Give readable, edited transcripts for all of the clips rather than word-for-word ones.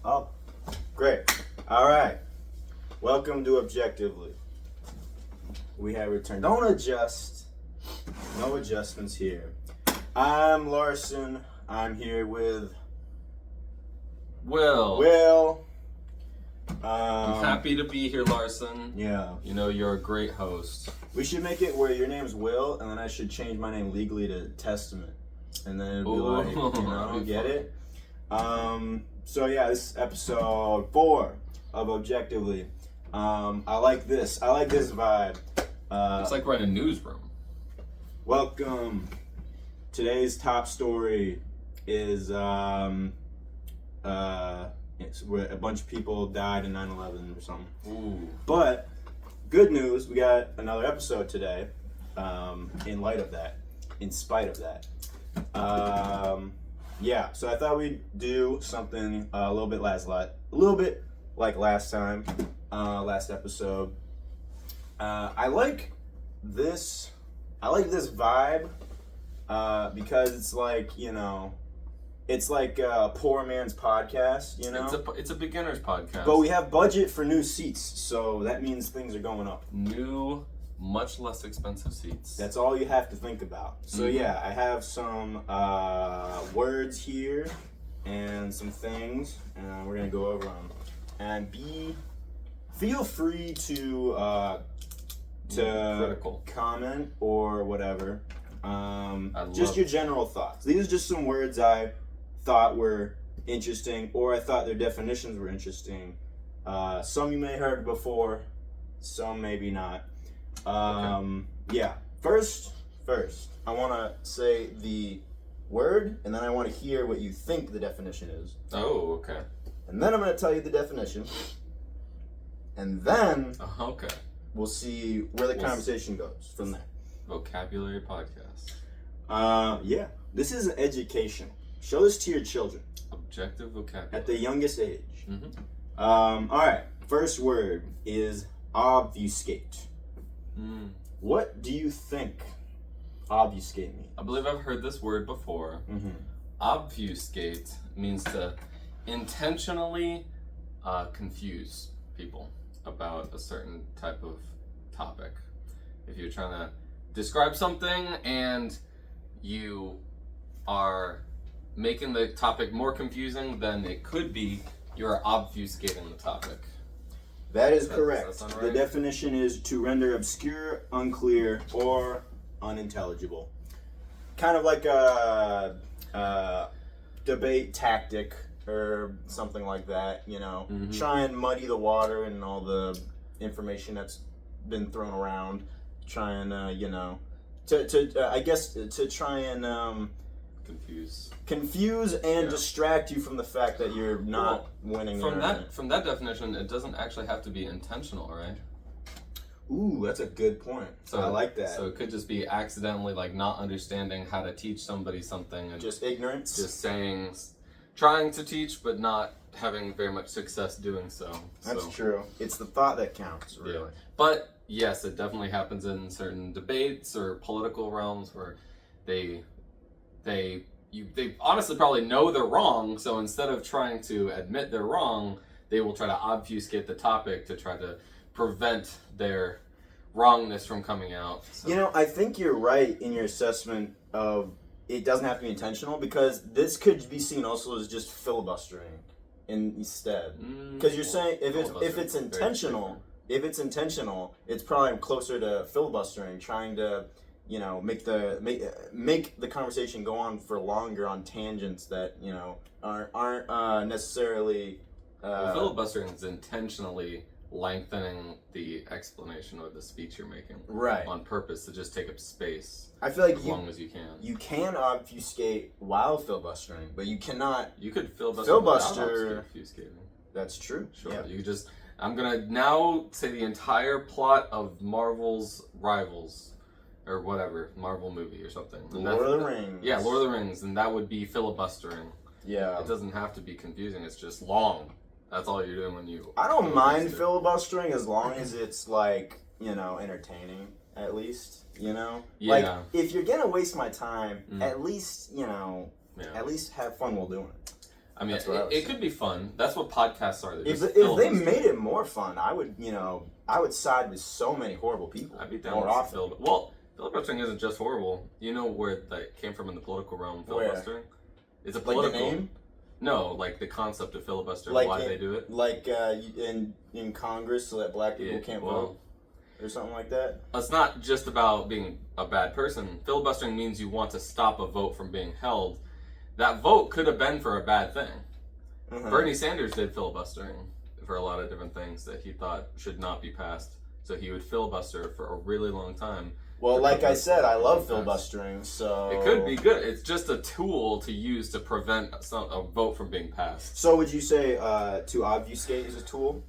Oh, great. All right. Welcome to Objectively. We have returned. Don't adjust. No adjustments here. I'm Larson. I'm here with Will. I'm I'm happy to be here, Larson. Yeah. You know, you're a great host. We should make it where your name's Will, and then I should change my name legally to Testament. And then it'd be like, get it? So yeah, this is episode 4 of Objectively. I like this. I like this vibe. It's like we're in a newsroom. Welcome. Today's top story is it's where a bunch of people died in 9/11 or something. Ooh. But good news, we got another episode today. In light of that, in spite of that, yeah. So I thought we'd do something a little bit like last time, last episode. I like this vibe because it's like, it's like a poor man's podcast, It's a beginner's podcast. But we have budget for new seats, so that means things are going up. New, much less expensive seats. That's all you have to think about. So yeah, I have some words here and some things, and we're gonna go over them. And feel free to critical comment or whatever. Just your general thoughts. These are just some words I thought were interesting, or I thought their definitions were interesting. Some you may have heard before, some maybe not. Yeah. First, I want to say the word, and then I want to hear what you think the definition is. Oh, okay. And then I'm going to tell you the definition, and then Okay. we'll see where the conversation goes from there. Vocabulary podcast. Yeah. This is education. Show this to your children. Objective vocabulary. At the youngest age. Mm-hmm. All right. First word is obfuscate. What do you think obfuscate means? I believe I've heard this word before. Mm-hmm. Obfuscate means to intentionally confuse people about a certain type of topic. If you're trying to describe something and you are making the topic more confusing, then it could be you're obfuscating the topic. That is correct. Does that sound The right? definition is to render obscure, unclear, or unintelligible. Kind of like a debate tactic or something like that, Try and muddy the water and all the information that's been thrown around. Try and, to try and confuse and distract you from the fact that you're not winning. From that definition, it doesn't actually have to be intentional, right? Ooh, that's a good point. So I like that. So it could just be accidentally, like, not understanding how to teach somebody something, and just ignorance. Just trying to teach, but not having very much success doing so. That's true. It's the thought that counts, really. Yeah. But yes, it definitely happens in certain debates or political realms where they honestly probably know they're wrong, so instead of trying to admit they're wrong, they will try to obfuscate the topic to try to prevent their wrongness from coming out. So. I think you're right in your assessment of it doesn't have to be intentional, because this could be seen also as just filibustering instead. Because you're saying if it's intentional, it's probably closer to filibustering, trying to make the conversation go on for longer on tangents that aren't necessarily. Filibustering is intentionally lengthening the explanation or the speech you're making, right, on purpose to just take up space. I feel like as long as you can. You can obfuscate while filibustering, but you cannot. You could filibuster. Obfuscating. That's true. Sure. Yeah. You just. I'm gonna now say the entire plot of Marvel's Rivals, or whatever, Marvel movie or something. Lord of the Rings. Yeah, Lord of the Rings, and that would be filibustering. Yeah. It doesn't have to be confusing. It's just long. That's all you're doing when you. I don't mind filibustering as long as it's like entertaining at least. Yeah. Like if you're gonna waste my time, at least at least have fun while doing it. I mean, That's what I was it could be fun. That's what podcasts are. If they made it more fun, I would side with so many horrible people. I'd be down more with often. filibustering isn't just horrible. You know where that came from in the political realm, filibustering? It's a Like political... the name? No, like the concept of filibuster, Like why they do it. Like in Congress so that black people can't vote? Or something like that? It's not just about being a bad person. Filibustering means you want to stop a vote from being held. That vote could have been for a bad thing. Uh-huh. Bernie Sanders did filibustering for a lot of different things that he thought should not be passed. So he would filibuster for a really long time. Well, like I said, I love filibustering, so... It could be good. It's just a tool to use to prevent a vote from being passed. So would you say to obfuscate is a tool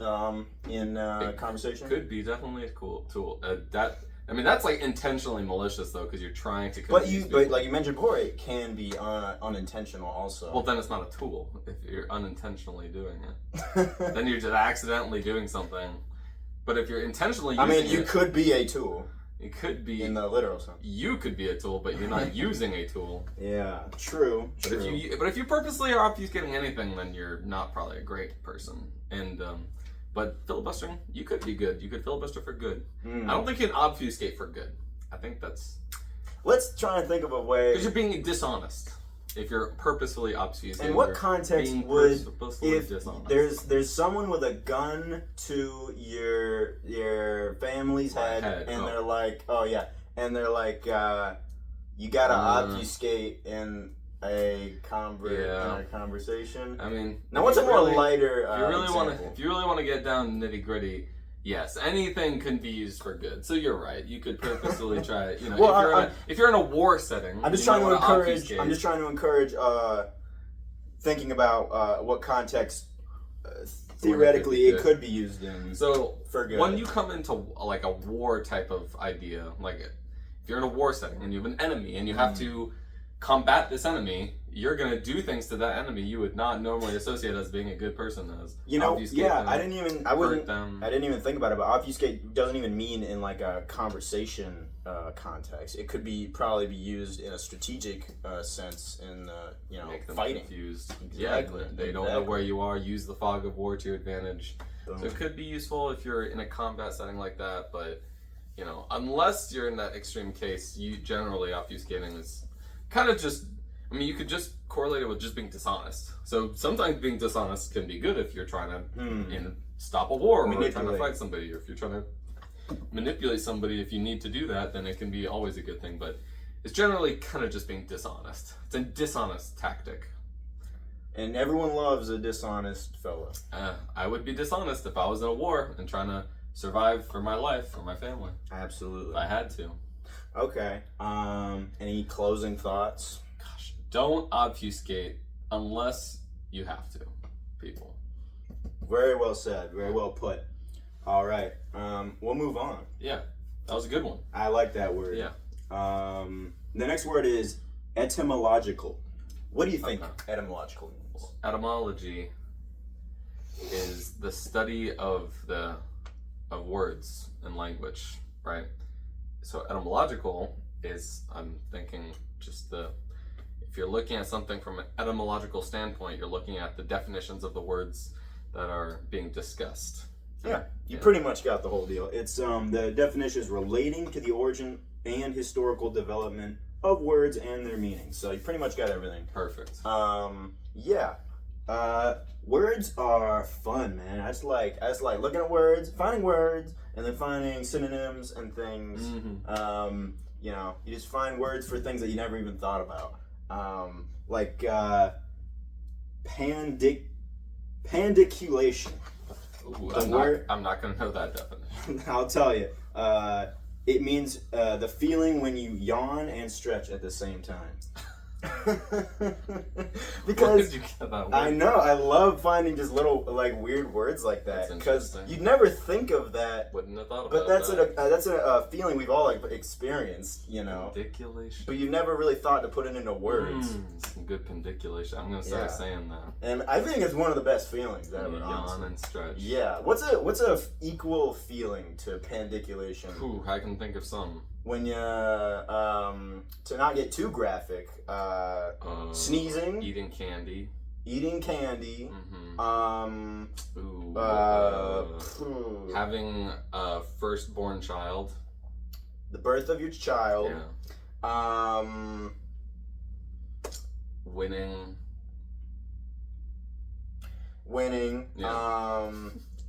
in conversation? Could be definitely a cool tool. That's like intentionally malicious though, because you're trying to confuse people. But like you mentioned before, it can be unintentional also. Well, then it's not a tool if you're unintentionally doing it. Then you're just accidentally doing something. But if you're intentionally using you could be a tool. It could be in the literal sense. You could be a tool, but you're not using a tool. Yeah, true. But if you purposely are obfuscating anything, then you're not probably a great person. And but filibustering, you could be good. You could filibuster for good. I don't think you can obfuscate for good. I think that's... Let's try and think of a way... Because you're being dishonest. If you're purposefully obfuscating. In what context would... If dishonest. there's someone with a gun to your family's head, and they're like, oh yeah, and they're like, you gotta obfuscate in a conversation. I mean, now what's a more lighter if you really want to get down nitty gritty, yes, anything can be used for good. So you're right. You could purposely try it. If you're in a war setting, I'm just trying to encourage thinking about what context theoretically it could be used in. So for good. When you come into like a war type of idea, like if you're in a war setting and you have an enemy and you have to combat this enemy, you're gonna do things to that enemy you would not normally associate as being a good person as. I didn't even think about it, but obfuscate doesn't even mean in like a conversation context. It could probably be used in a strategic sense in make them fighting. Confused. Exactly. Yeah, they don't know where you are. Use the fog of war to your advantage. Boom. So it could be useful if you're in a combat setting like that, but unless you're in that extreme case, you generally obfuscating is kind of just, you could just correlate it with just being dishonest. So sometimes being dishonest can be good if you're trying to stop a war or trying to fight somebody, or if you're trying to manipulate somebody. If you need to do that, then it can be always a good thing. But it's generally kind of just being dishonest. It's a dishonest tactic. And everyone loves a dishonest fella. I would be dishonest if I was in a war and trying to survive for my life, for my family. Absolutely. If I had to. Okay. Any closing thoughts? Gosh, don't obfuscate unless you have to, people. Very well said. Very well put. All right. We'll move on. Yeah, that was a good one. I like that word. Yeah. The next word is etymological. What do you think etymological means? Etymology is the study of words and language, right? So etymological is, I'm thinking, if you're looking at something from an etymological standpoint, you're looking at the definitions of the words that are being discussed. Yeah, you pretty much got the whole deal. It's the definition is relating to the origin and historical development of words and their meanings. So you pretty much got everything. Perfect. Words are fun, man. I just like looking at words, finding words, and then finding synonyms and things. Mm-hmm. You just find words for things that you never even thought about. Pandiculation. Ooh, I'm not going to know that definition. I'll tell you. It means the feeling when you yawn and stretch at the same time. Because where did you get that word? I know, I love finding just little weird words like that, because you'd never think of that. Wouldn't have thought about that. But that's a feeling we've all experienced, Pendiculation. But you never really thought to put it into words. Some good pendiculation. I'm gonna start saying that. And I think it's one of the best feelings ever. Yawn and stretch. Yeah. What's a equal feeling to pandiculation? Ooh, I can think of some. When you, to not get too graphic, sneezing. Eating candy. eating candy. Having a firstborn child. The birth of your child. Yeah. Winning. Yeah.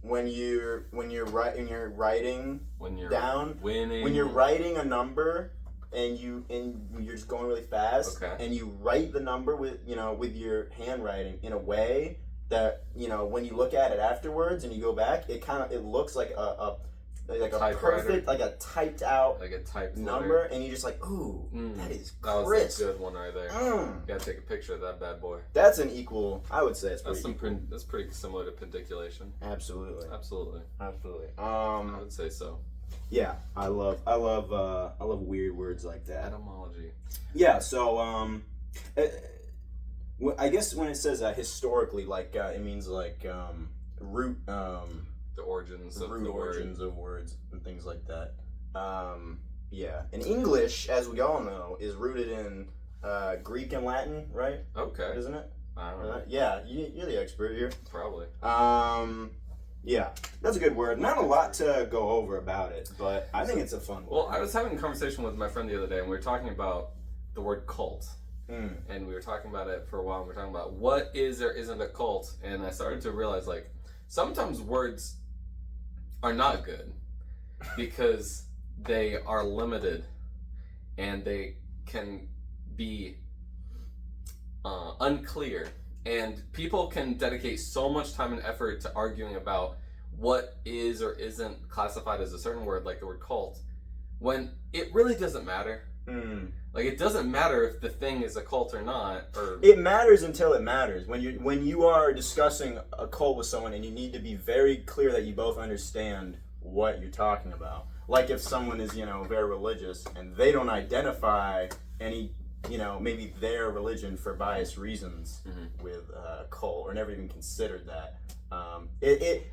When you're writing down. Winning. When you're writing a number and you're just going really fast, okay, and you write the number with your handwriting in a way that when you look at it afterwards and you go back, it looks like a perfect, like a typed out, like a typed number, and you're just like, ooh, that is crisp. That was a good one right there. You gotta take a picture of that bad boy. That's an equal. I would say it's pretty. That's pretty similar to pediculation. Absolutely. I would say so. Yeah, I love weird words like that. Etymology. Yeah. So I guess when it says historically, like it means like root. The origins of the origins of words and things like that. Yeah, and English, as we all know, is rooted in Greek and Latin, right? Okay. Isn't it? I don't know. Yeah, you're the expert here. Probably. Yeah, that's a good word. Not a lot to go over about it, but I think it's a fun word. Well, I was having a conversation with my friend the other day, and we were talking about the word cult. And we were talking about it for a while, and we were talking about what is or isn't a cult, and I started to realize, like, sometimes words are not good because they are limited and they can be unclear, and people can dedicate so much time and effort to arguing about what is or isn't classified as a certain word, like the word cult, when it really doesn't matter. Like, it doesn't matter if the thing is a cult or not. Or it matters until it matters. When you are discussing a cult with someone, and you need to be very clear that you both understand what you're talking about. Like if someone is very religious and they don't identify any maybe their religion for biased reasons with cult, or never even considered that.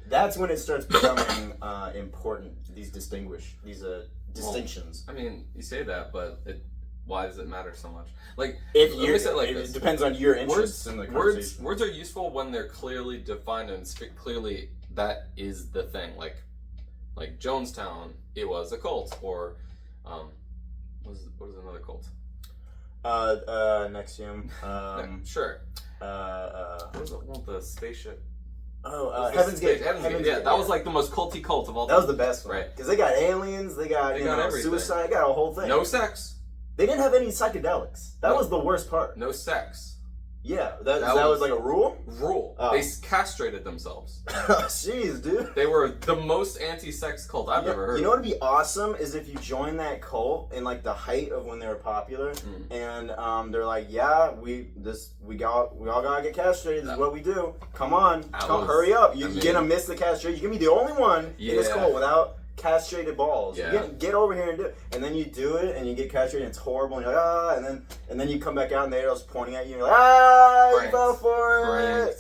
That's when it starts becoming important. These distinctions. Well, I mean, you say that, but why does it matter so much? Like, it depends on your interests in the conversation. Words are useful when they're clearly defined and clearly that is the thing. Like Jonestown, it was a cult, or what is another cult? NXIVM. Sure. What was it? Well, the spaceship. Heaven's Gate. Yeah, that was like the most culty cult of all time. That was the best one. Right. Because they got aliens, they got suicide, they got a whole thing. No sex. They didn't have any psychedelics. That was the worst part. No sex. Yeah, that was like a rule? Rule. Oh. They castrated themselves. Jeez, dude. They were the most anti-sex cult I've ever heard. You know what would be awesome is if you join that cult in like the height of when they were popular, and they're like, yeah, we all gotta get castrated. This is what we do. Come on, hurry up. You're gonna miss the castration. You're gonna be the only one in this cult without castrated balls. Yeah. Get over here and do it. And then you do it and you get castrated and it's horrible and you're like, and then you come back out and they're just pointing at you and you're like, you fell for it.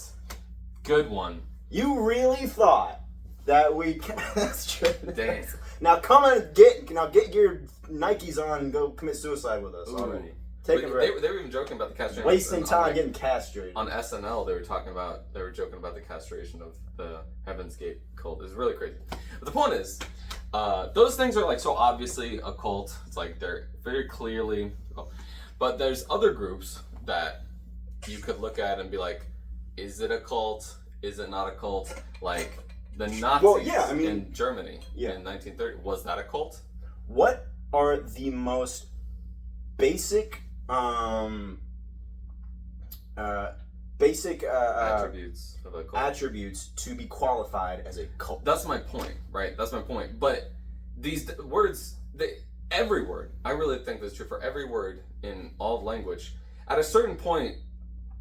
Good one. You really thought that that's true. Damn. Now come and get your Nikes on and go commit suicide with us already. Take a break. They were even joking about the castration. Wasting time getting castrated. On SNL, they were joking about the castration of the Heaven's Gate cult. It's really crazy. But the point is, those things are like so obviously a cult. It's like they're very clearly, but there's other groups that you could look at and be like, is it a cult? Is it not a cult? Like the Nazis in Germany in 1930. Was that a cult? What are the most basic attributes of a cult. Attributes to be qualified as a cult? That's my point, right? That's my point. But these words, every word, I really think that's true for every word in all of language. At a certain point,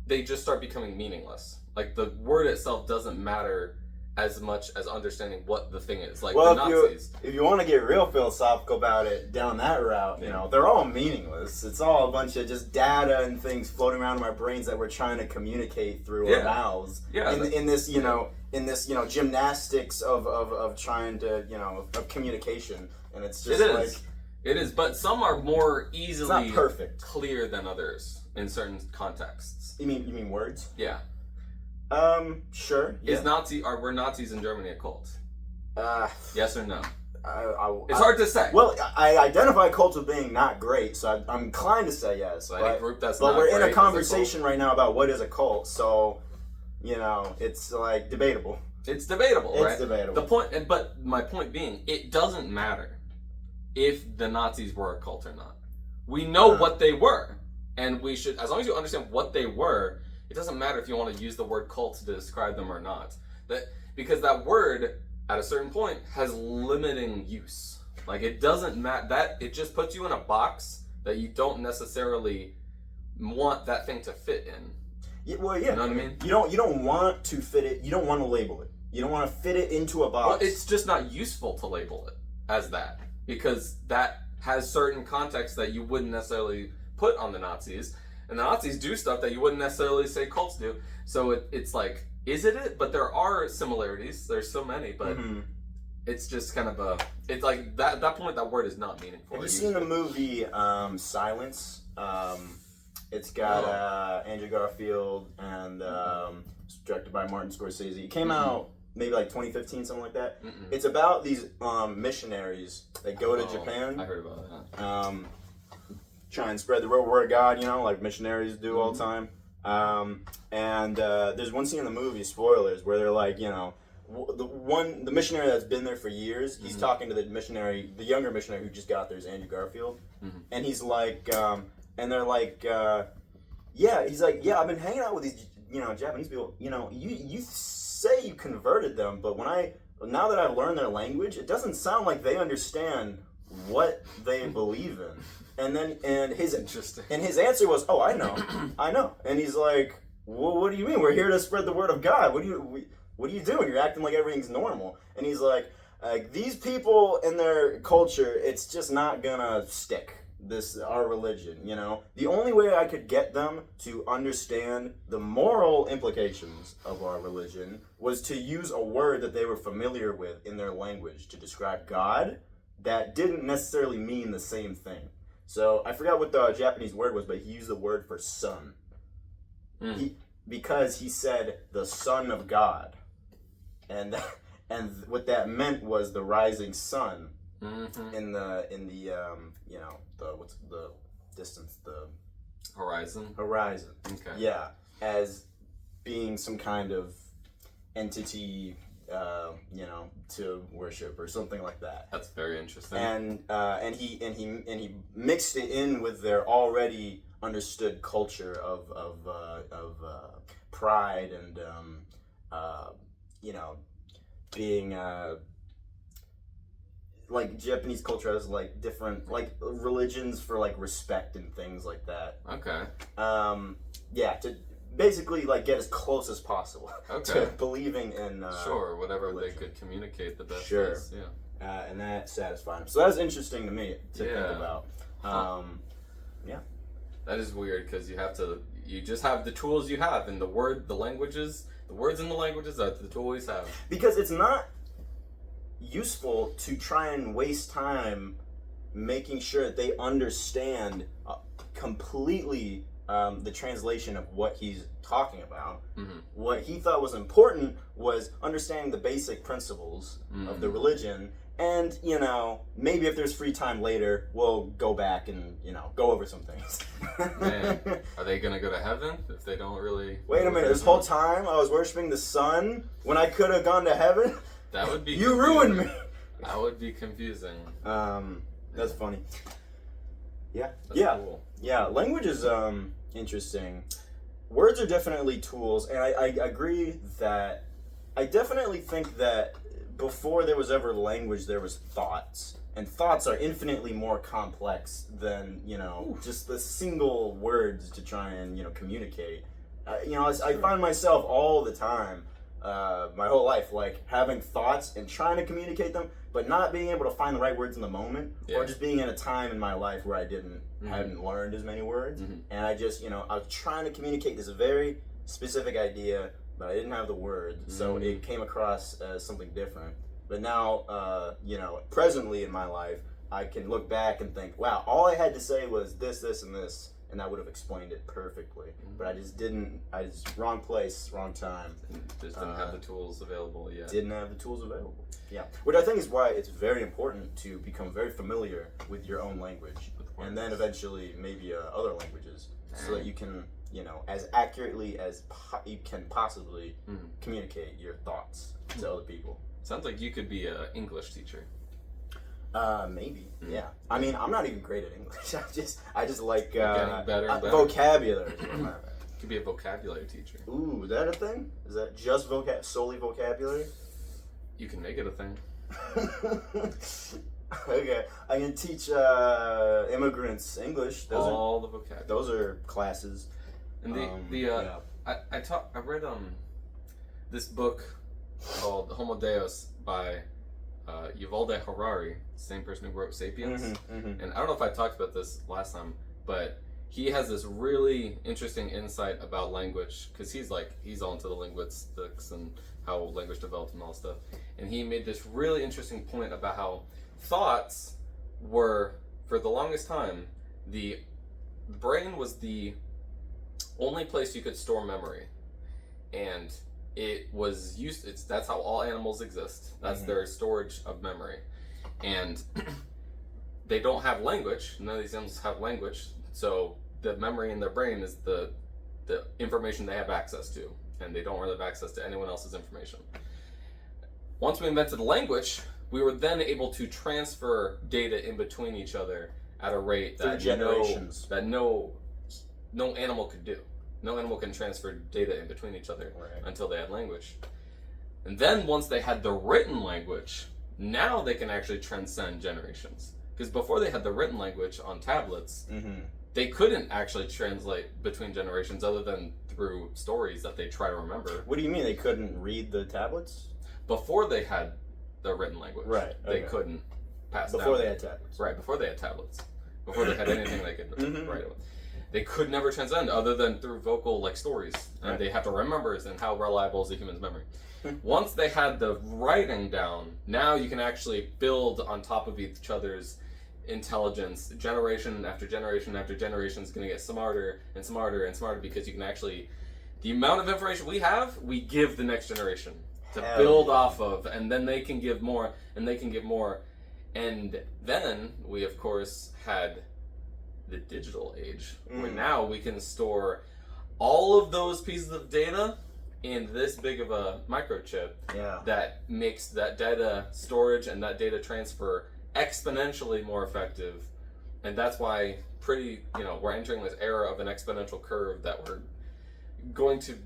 they just start becoming meaningless. Like the word itself doesn't matter as much as understanding what the thing is. Like the Nazis. If you want to get real philosophical about it down that route, they're all meaningless. It's all a bunch of just data and things floating around in our brains that we're trying to communicate through our mouths. Yeah. In this gymnastics of trying to of communication, and it's just It is, but some are more easily perfect. Clear than others in certain contexts. You mean words? Yeah. Sure. Yeah. Were Nazis in Germany a cult? Yes or no? It's hard to say. Well, I identify cults with being not great, so I'm inclined to say yes. So any group that's but not we're great in a is conversation cult. right now about what is a cult, so it's like debatable. It's debatable, right? It's debatable. But my point being, it doesn't matter if the Nazis were a cult or not. We know what they were, and we should, as long as you understand what they were, it doesn't matter if you want to use the word cult to describe them or not. Because that word, at a certain point, has limiting use. Like, it doesn't matter. It just puts you in a box that you don't necessarily want that thing to fit in. Yeah, well, yeah. You know what I mean? You don't want to fit it. You don't want to label it. You don't want to fit it into a box. Well, it's just not useful to label it as that, because that has certain contexts that you wouldn't necessarily put on the Nazis, and the Nazis do stuff that you wouldn't necessarily say cults do. So it's like, is it? But there are similarities. There's so many, but it's just kind of it's like that. At that point, that word is not meaningful. Have you seen the movie Silence? It's got Andrew Garfield and it's directed by Martin Scorsese. It came out maybe like 2015, something like that. It's about these missionaries that go to Japan. I heard about that. Try and spread the word of God, like missionaries do all the time. And there's one scene in the movie, spoilers, where they're like, the missionary that's been there for years, he's talking to the younger missionary who just got there, is Andrew Garfield, and he's like, and they're like, he's like, I've been hanging out with these, Japanese people. You say you converted them, but now that I've learned their language, it doesn't sound like they understand what they believe in. And his answer was, "Oh, I know." And he's like, "Well, what do you mean? We're here to spread the word of God. What are you doing? You're acting like everything's normal." And he's like, "These people and their culture, it's just not gonna stick. Our religion, The only way I could get them to understand the moral implications of our religion was to use a word that they were familiar with in their language to describe God that didn't necessarily mean the same thing." So I forgot what the Japanese word was, but he used the word for sun. Because he said the Son of God, and what that meant was the rising sun. In the what's the distance, the horizon. Okay. Yeah, as being some kind of entity, to worship or something like that. That's very interesting. And he mixed it in with their already understood culture of pride and being like Japanese culture has like different like religions for like respect and things like that. Okay. To basically like get as close as possible to believing in whatever religion. They could communicate the best. Sure. Ways. Yeah. And that satisfied him. So that was interesting to me to think about. That is weird because you just have the tools you have, and the words in the languages are the tools you have. Because it's not useful to try and waste time making sure that they understand completely the translation of what he's talking about. What he thought was important was understanding the basic principles of the religion, and maybe if there's free time later, we'll go back and go over some things. Man, are they gonna go to heaven if they don't really? Wait a minute! This whole time I was worshiping the sun when I could have gone to heaven. That would be. You ruined me. That would be confusing. That's funny. Yeah. That's cool. Yeah. Language is interesting. Words are definitely tools, and I agree that I definitely think that before there was ever language, there was thoughts, and thoughts are infinitely more complex than just the single words to try and communicate. I find myself all the time. My whole life, like having thoughts and trying to communicate them, but not being able to find the right words in the moment, or just being in a time in my life where I hadn't learned as many words, and I just, I was trying to communicate this very specific idea, but I didn't have the words, so it came across as something different. But now, presently in my life, I can look back and think, wow, all I had to say was this, and this, and that would have explained it perfectly. But I just didn't. I just wrong place, wrong time. And just didn't have the tools available yet. Didn't have the tools available. Yeah, which I think is why it's very important to become very familiar with your own language, and then eventually maybe other languages, so that you can, as accurately as you can possibly communicate your thoughts to other people. Sounds like you could be an English teacher. Maybe. Yeah. I mean, I'm not even great at English. I just like getting better and better. vocabulary. Could be a vocabulary teacher. Ooh, is that a thing? Is that just solely vocabulary? You can make it a thing. Okay, I can teach immigrants English. All the vocabulary. Those are classes. And I read this book called Homo Deus by Yuval Harari, same person who wrote *Sapiens*. And I don't know if I talked about this last time, but he has this really interesting insight about language, because he's all into the linguistics and how language developed and all stuff. And he made this really interesting point about how thoughts were, for the longest time, the brain was the only place you could store memory, and it was used. That's how all animals exist. That's their storage of memory, and they don't have language. None of these animals have language, so the memory in their brain is the information they have access to, and they don't really have access to anyone else's information. Once we invented language, we were then able to transfer data in between each other at a rate that generations. No animal could do. No animal can transfer data in between each other until they had language. And then once they had the written language, now they can actually transcend generations. Because before they had the written language on tablets, they couldn't actually translate between generations other than through stories that they try to remember. What do you mean they couldn't read the tablets? Before they had the written language, they couldn't pass before down. They had tablets. Right, before they had tablets. Before they had anything they could write with. They could never transcend other than through vocal stories, and they have to remember, and how reliable is a human's memory. Once they had the writing down, now you can actually build on top of each other's intelligence. Generation after generation after generation is going to get smarter and smarter and smarter, because you can actually, the amount of information we have, we give the next generation to build off of, and then they can give more, and they can give more. And then we, of course, had the digital age, where now we can store all of those pieces of data in this big of a microchip that makes that data storage and that data transfer exponentially more effective. And that's why we're entering this era of an exponential curve that we're going to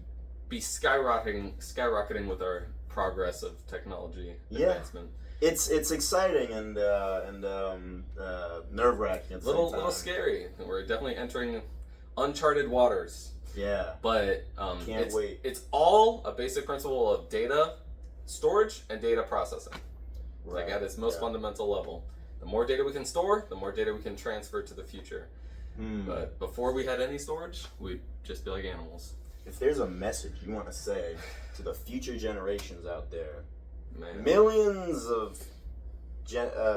be skyrocketing with our progress of technology advancement. It's exciting and nerve-wracking at the same time. Little scary. We're definitely entering uncharted waters. Yeah. But can't wait. It's all a basic principle of data storage and data processing. Right. At its most fundamental level. The more data we can store, the more data we can transfer to the future. But before we had any storage, we'd just be like animals. If there's a message you want to say to the future generations out there, Man. Millions of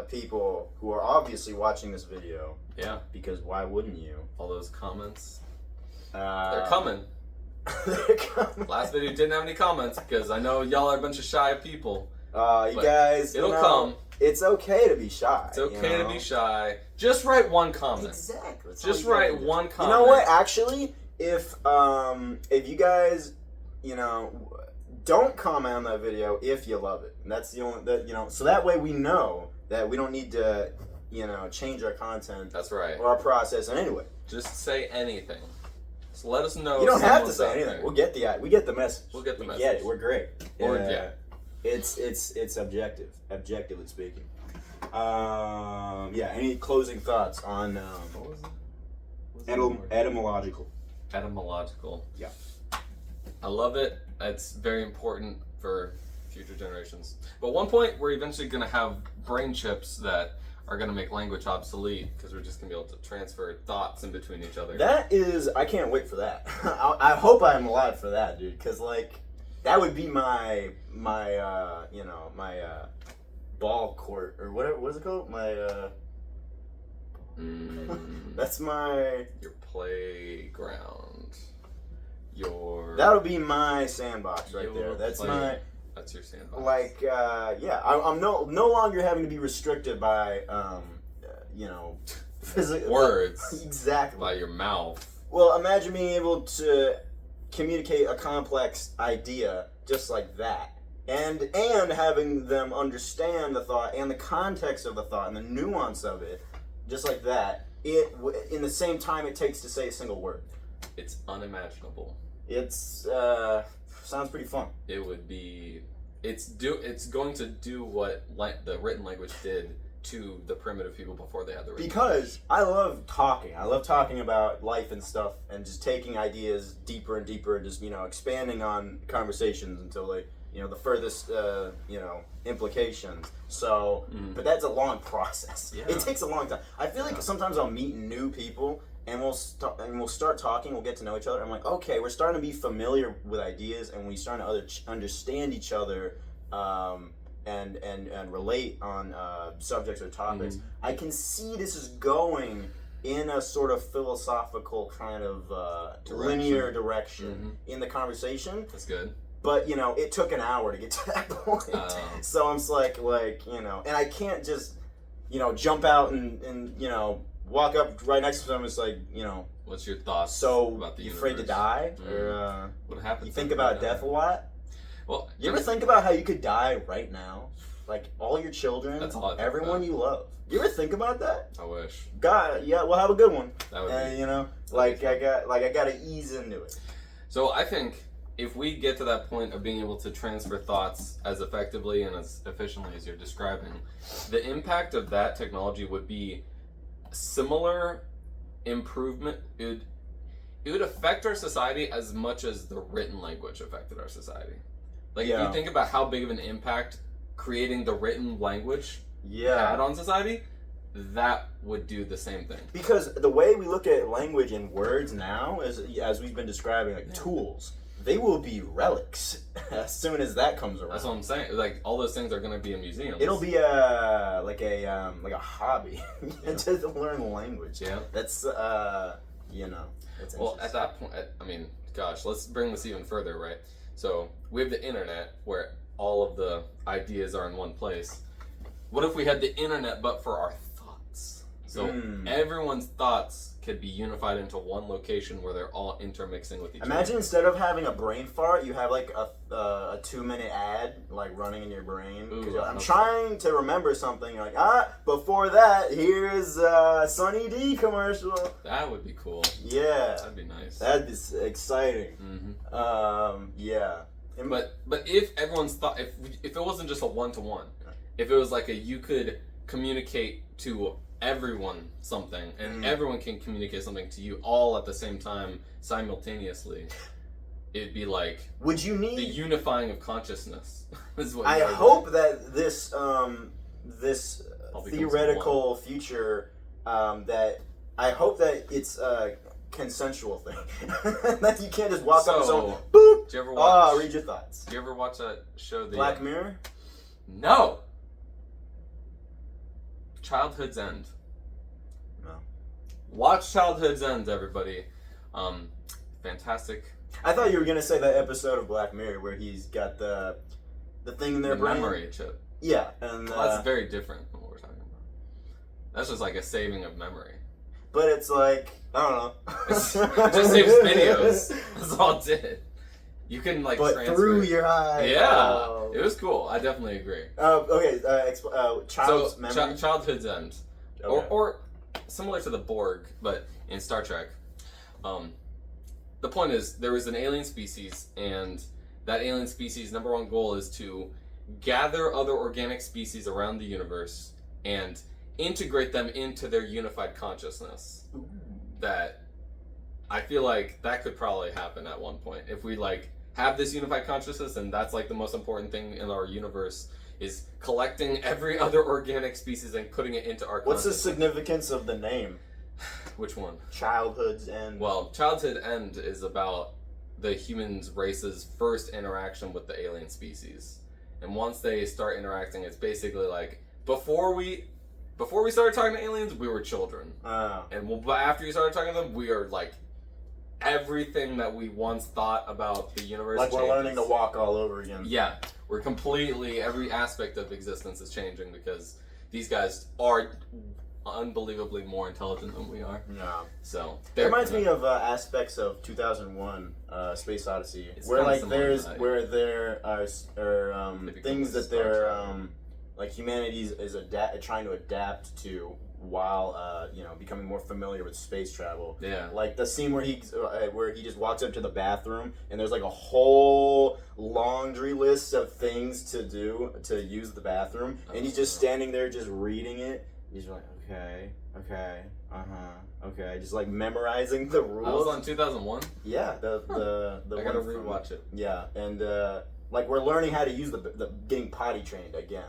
people who are obviously watching this video. Yeah. Because why wouldn't you? All those comments. They're coming. They're coming. Last video didn't have any comments because I know y'all are a bunch of shy people. You guys, it'll come. It's okay to be shy. It's okay to be shy. Just write one comment. Exactly. Just write one comment. You know what? Actually, if you guys, don't comment on that video if you love it. And that's the only so that way we know that we don't need to change our content. That's right. Or our process in any way. Just say anything. So let us know. You don't have to say anything. We get the message. We'll get the message. We get it. We're great. Yeah. It's objectively speaking. Any closing thoughts on what was it? Etymological. Etymological. Yeah. I love it. It's very important for future generations. But at one point, we're eventually going to have brain chips that are going to make language obsolete, because we're just going to be able to transfer thoughts in between each other. I can't wait for that. I hope I'm alive for that, dude, because that would be my ball court, or whatever. What is it called? My That's my... Your playground. That'll be my sandbox right there. That's your sandbox. Like, yeah, I'm no longer having to be restricted by, physical... Words. Exactly. By your mouth. Well, imagine being able to communicate a complex idea just like that. And having them understand the thought and the context of the thought and the nuance of it, just like that, in the same time it takes to say a single word. It's unimaginable. It's sounds pretty fun. It would be. It's going to do what the written language did to the primitive people before they had the written because language. I love talking. I love talking about life and stuff, and just taking ideas deeper and deeper, and just expanding on conversations until they. The furthest, implications. So, but that's a long process. Yeah. It takes a long time. I feel like sometimes I'll meet new people and we'll start talking. We'll get to know each other. I'm like, okay, we're starting to be familiar with ideas, and we starting to understand each other, and relate on subjects or topics. I can see this is going in a sort of philosophical kind of linear direction in the conversation. That's good. But, it took an hour to get to that point. So I'm just like, and I can't just, jump out and walk up right next to them. It's like, What's your thoughts about the you universe? Afraid to die? Or what happens? You think about death a lot? Well, you ever think about how you could die right now? Like, all your children, everyone you love. You ever think about that? I wish. God, yeah, well, have a good one. That would be, I gotta ease into it. So I think if we get to that point of being able to transfer thoughts as effectively and as efficiently as you're describing, the impact of that technology would be similar improvement. It would affect our society as much as the written language affected our society. Like, if you think about how big of an impact creating the written language had on society, that would do the same thing. Because the way we look at language and words now, as we've been describing, like tools, they will be relics as soon as that comes around. That's what I'm saying. Like, all those things are going to be in museums. It'll be a hobby to learn the language. Yeah. That's well, at that point, I mean, gosh, let's bring this even further, right? So we have the internet where all of the ideas are in one place. What if we had the internet but for our thoughts? So everyone's thoughts could be unified into one location where they're all intermixing with each other. Imagine instead of having a brain fart, you have like a 2-minute ad like running in your brain. I'm trying to remember something. You're like, before that, here's Sunny D commercial. That would be cool. Yeah. That'd be nice. That'd be exciting. Yeah. But if everyone's thought, if it wasn't just a one-to-one, if it was like you could communicate to everyone something, and everyone can communicate something to you all at the same time, simultaneously, it'd be like would you need the unifying of consciousness. Is what I hope that this theoretical future that I hope that it's a consensual thing. That you can't just walk up and someone, boop. Do you ever watch? Read your thoughts. Do you ever watch that show, Black Mirror? No. Childhood's End. No. Watch Childhood's End, everybody. Fantastic. I thought you were gonna say that episode of Black Mirror where he's got the thing in their brain. Memory chip. Yeah, and that's very different from what we're talking about. That's just like a saving of memory. But it's like, I don't know. It just saves videos. That's all it did. You couldn't transfer through your eyes. Yeah, it was cool. I definitely agree. Okay, child's memory. Childhood's End, okay. or similar to the Borg, but in Star Trek. The point is, there was an alien species, and that alien species' number one goal is to gather other organic species around the universe and integrate them into their unified consciousness. Ooh. That I feel like that could probably happen at one point if we have this unified consciousness, and that's the most important thing in our universe is collecting every other organic species and putting it into our What's the significance of the name? Which one? Childhood's End. Well, Childhood End is about the human race's first interaction with the alien species. And once they start interacting, it's basically before we before we started talking to aliens, we were children. And after you started talking to them, we are like everything that we once thought about the universe. Like changes. we're learning to walk all over again. Yeah, we're completely, every aspect of existence is changing because these guys are unbelievably more intelligent than we are. Yeah. So it reminds me of aspects of 200001 Space Odyssey, where like there are things that they're like humanity is trying to adapt to while becoming more familiar with space travel. Yeah. Like the scene where he just walks up to the bathroom and there's like a whole laundry list of things to do to use the bathroom, and he's just standing there just reading it. He's like, okay, just like memorizing the rules. I was on 2001. Yeah, the I gotta rewatch it. Yeah, and like we're learning how to use the getting potty trained again.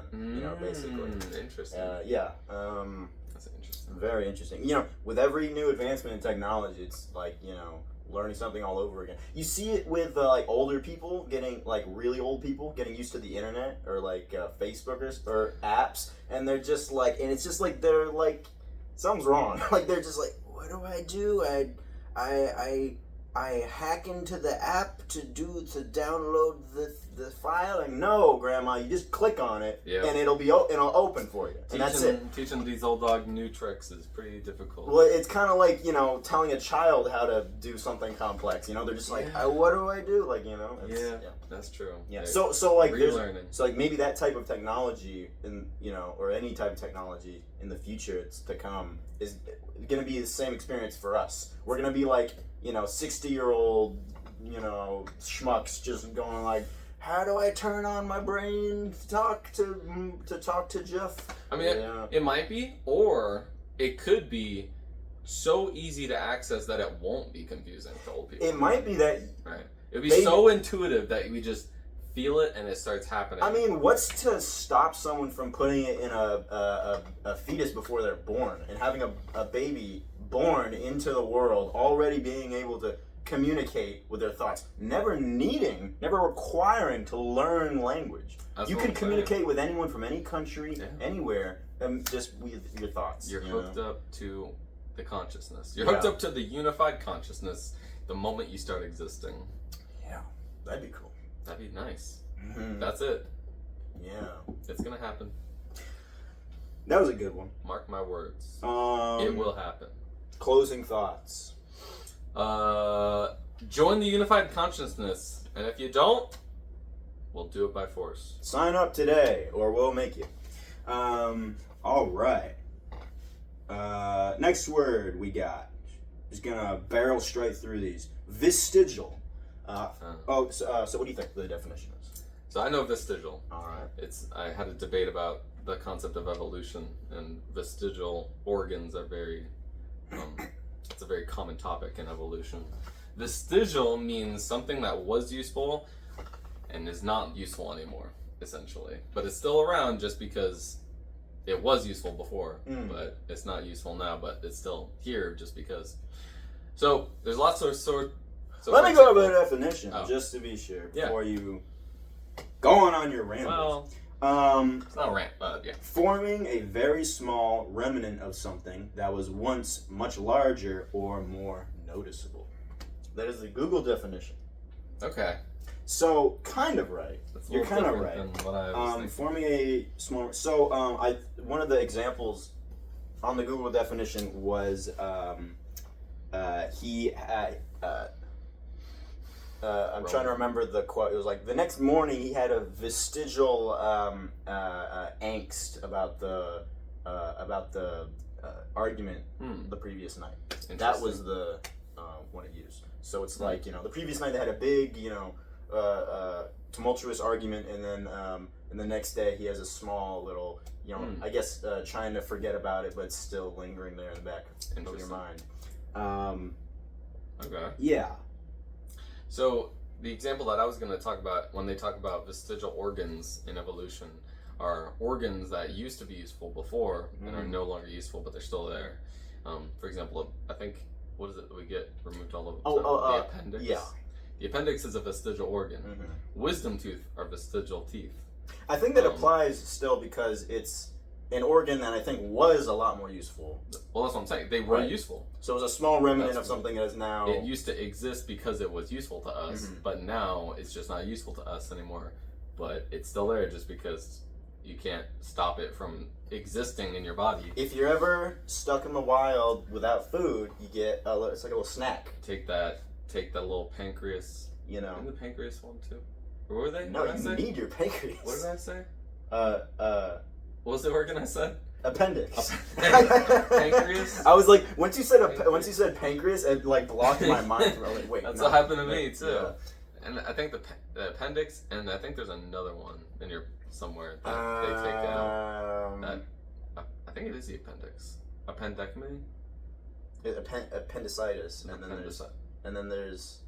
Basically. Interesting. Yeah. That's interesting. Very interesting. With every new advancement in technology, it's like learning something all over again. You see it with like older people really old people getting used to the internet or like Facebook or apps, and they're just like, and it's just like they're like something's wrong. Like they're just like, what do I do? I hack into the app to download the file. Like, no, Grandma, you just click on it and it'll open for you, and that's it. Teaching these old dog new tricks is pretty difficult. Well, it's kind of like telling a child how to do something complex. They're just like, what do I do? Like that's true. Yeah. So like relearning. So like maybe that type of technology or any type of technology in the future to come is going to be the same experience for us. We're going to be like 60-year-old schmucks just going like, how do I turn on my brain to talk to Jeff? I mean, it might be, or it could be so easy to access that it won't be confusing to old people. It might be that. Right. It would be so intuitive that we just feel it and it starts happening. I mean, what's to stop someone from putting it in a fetus before they're born and having a baby born into the world already being able to communicate with their thoughts, never requiring to learn language. You can communicate with anyone from any country, anywhere, just with your thoughts. You're hooked up to the consciousness. You're hooked up to the unified consciousness the moment you start existing. Yeah, that'd be cool. That'd be nice. Mm-hmm. That's it. Yeah. It's gonna happen. That was a good one. Mark my words. It will happen. Closing thoughts. Join the unified consciousness, and if you don't, we'll do it by force. Sign up today, or we'll make you. All right. Next word we got. Just gonna barrel straight through these. Vestigial. So what do you think the definition is? So I know vestigial. All right. I had a debate about the concept of evolution, and vestigial organs are very. It's a very common topic in evolution. Vestigial means something that was useful and is not useful anymore, essentially. But it's still around just because it was useful before, but it's not useful now, but it's still here just because. So there's lots of Let me go over the definition just to be sure before you go on your rambles. Well, it's not a rant, but yeah. Forming a very small remnant of something that was once much larger or more noticeable. That is the Google definition. Okay. So, kind of right. You're kind of right. Than what I was thinking. Forming a small. So, one of the examples on the Google definition was he had. I'm trying to remember the quote. It was like the next morning he had a vestigial angst about the argument the previous night. That was the one it used. So it's like the previous night they had a big tumultuous argument, and then the next day he has a small little I guess trying to forget about it, but still lingering there in the back of your mind. Okay. Yeah. So the example that I was going to talk about when they talk about vestigial organs in evolution are organs that used to be useful before and are no longer useful, but they're still there. For example, I think, what is it that we get removed all of the time? The appendix? Yeah. The appendix is a vestigial organ. Wisdom tooth are vestigial teeth. I think that applies still because it's an organ that I think was a lot more useful. Well, that's what I'm saying. They were useful. So it was a small remnant of something that is now... It used to exist because it was useful to us, but now it's just not useful to us anymore. But it's still there just because you can't stop it from existing in your body. If you're ever stuck in the wild without food, you get it's like a little snack. Take that little pancreas. You know. In the pancreas one too. Or were they? No, you need your pancreas. What did I say? What was the organ I said? Appendix. Pancreas? I was like, once you said pancreas, it like blocked my mind. I was like, wait. That's what happened to me too. Yeah. And I think the appendix, and I think there's another one in your somewhere that they take out. I think it is the appendix. Appendectomy. Appendicitis, and then there's.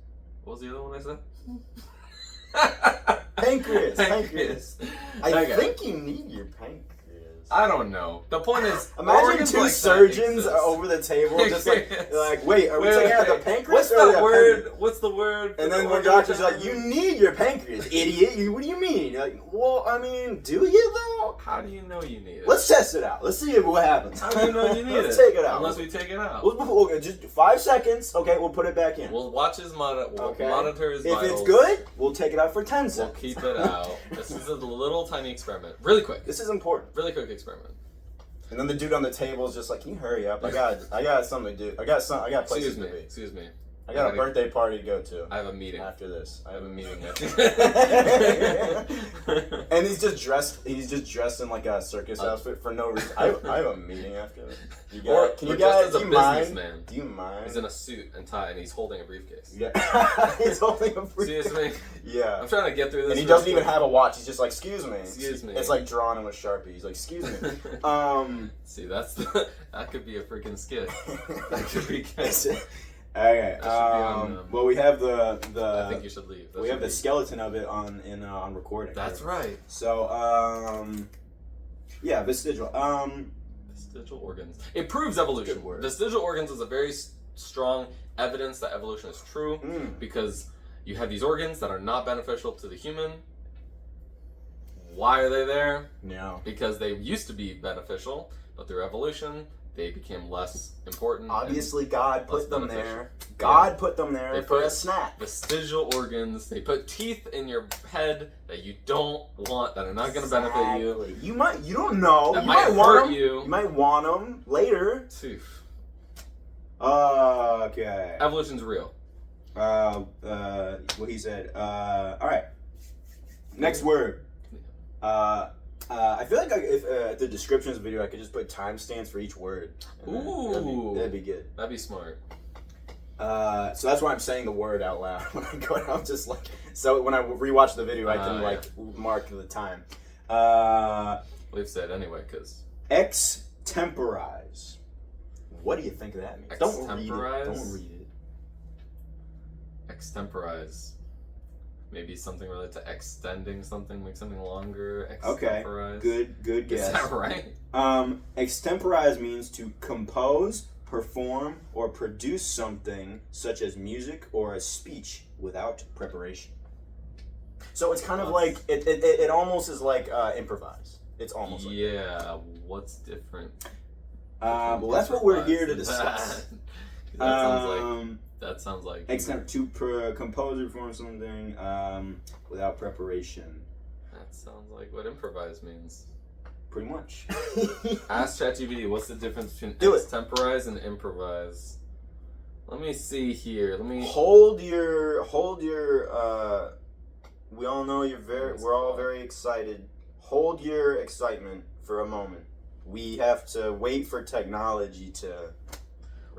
What was the other one I said? Pancreas. I think you need your pancreas. I don't know. The point is, imagine two surgeons over the table, just like wait, are we taking out the pancreas? What's the word? And then one doctor's like, you need your pancreas, idiot. What do you mean? You're like, well, I mean, do you though? How do you know you need it? Let's test it out. Let's see what happens. How do you know you need it? Let's take it out. Unless we take it out. Okay, just 5 seconds. Okay, we'll put it back in. We'll watch his monitor his vitals. If it's good, we'll take it out for 10 seconds. We'll keep it out. This is a little tiny experiment. Really quick. This is important. Really quick experiment. And then the dude on the table is just like, can you hurry up? I got something to do. I got places to be. Excuse me. I got a birthday party to go to. I have a meeting. After this. I have a meeting. after. And he's just dressed in like a circus outfit for no reason. I have a meeting after this. Do you mind? He's in a suit and tie and he's holding a briefcase. Yeah. He's holding a briefcase. Seriously? Yeah. I'm trying to get through this. And he doesn't even have a watch. He's just like, excuse me. Excuse me. It's like drawn in with Sharpie. He's like, excuse me. See, that could be a freaking skit. That could be good. Okay. Well, we have the. I think you should leave. We have the skeleton of it on recording. That's right. So, yeah, vestigial. Vestigial organs. It proves evolution. Vestigial organs is a very strong evidence that evolution is true because you have these organs that are not beneficial to the human. Why are they there? Yeah. Because they used to be beneficial, but through evolution, they became less important. Obviously, God put them there. God put them there for a snack. Vestigial organs. They put teeth in your head that you don't want, that are not going to benefit you. You don't know. That might hurt you. You might want them later. Okay. Evolution's real. What he said. All right. Next word. I feel like if the descriptions video, I could just put timestamps for each word. Ooh, that'd be good. That'd be smart. So that's why I'm saying the word out loud when I go out. Just like so, when I rewatch the video, I can mark the time. We've said anyway, because extemporize. What do you think that means? Don't read it. Don't read it. Extemporize. Maybe something related to extending something, make something longer. Okay, good guess. Is that right? Extemporize means to compose, perform, or produce something such as music or a speech without preparation. So it's kind of like it almost is like improvise. It's almost like that. What's different? Well, that's what we're here to discuss. That sounds like to compose or perform something without preparation. That sounds like what improvise means. Pretty much. Ask ChatGPT, what's the difference between extemporize and improvise? Let me see here. Let me hold your. We all know we're all very excited. Hold your excitement for a moment. We have to wait for technology to.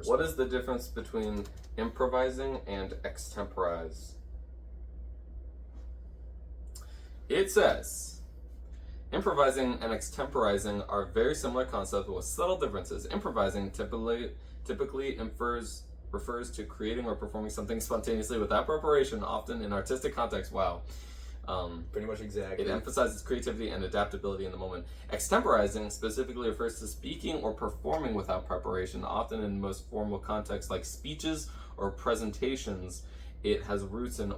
What is the difference between improvising and extemporize? It says, improvising and extemporizing are very similar concepts with subtle differences. Improvising typically refers to creating or performing something spontaneously without preparation, often in artistic context. Wow. Pretty much exactly. It emphasizes creativity and adaptability in the moment. Extemporizing specifically refers to speaking or performing without preparation, often in most formal contexts like speeches or presentations. It has roots in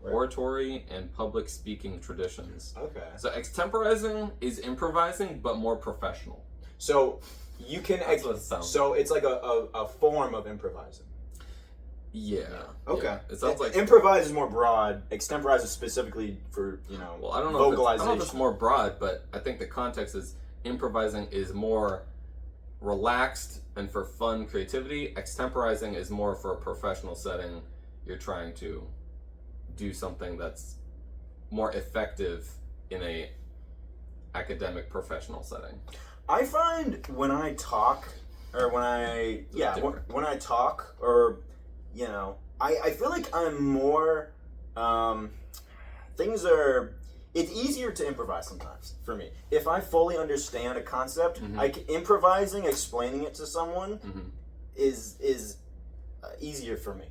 oratory, and public speaking traditions. Okay. So extemporizing is improvising, but more professional. So you can. That's what it sounds so it's like a form of improvising. Yeah. Okay. Yeah. It sounds like improvise is more broad. Extemporize is specifically for Well, I don't know. I don't know if it's more broad, but I think the context is improvising is more relaxed and for fun creativity. Extemporizing is more for a professional setting. You're trying to do something that's more effective in a academic professional setting. I find when I talk, or when I talk, or I feel like I'm more. It's easier to improvise sometimes for me. If I fully understand a concept, improvising, explaining it to someone is easier for me.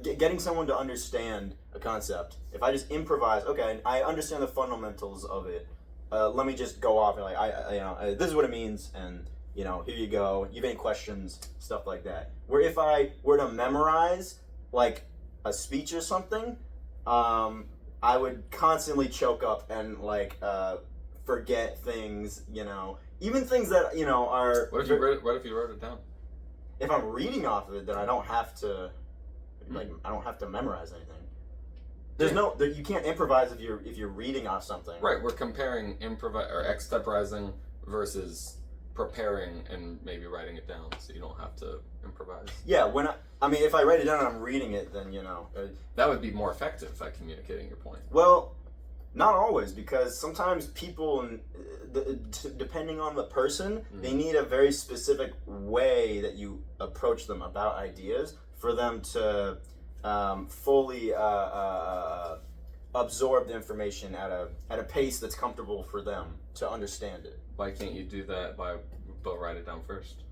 Getting someone to understand a concept. If I just improvise, okay, I understand the fundamentals of it. Let me just go off and this is what it means, and here you go. You have any questions, stuff like that. Where if I were to memorize like a speech or something, I would constantly choke up and forget things. Even things that are. What if you wrote it down? If I'm reading off of it, then I don't have to I don't have to memorize anything. You can't improvise if you're reading off something. Right, we're comparing extemporizing versus preparing and maybe writing it down, so you don't have to improvise. Yeah, if I write it down and I'm reading it, then that would be more effective at communicating your point. Well, not always, because sometimes people, depending on the person, they need a very specific way that you approach them about ideas for them to fully absorb the information at a pace that's comfortable for them to understand it. Why can't you do that but write it down first?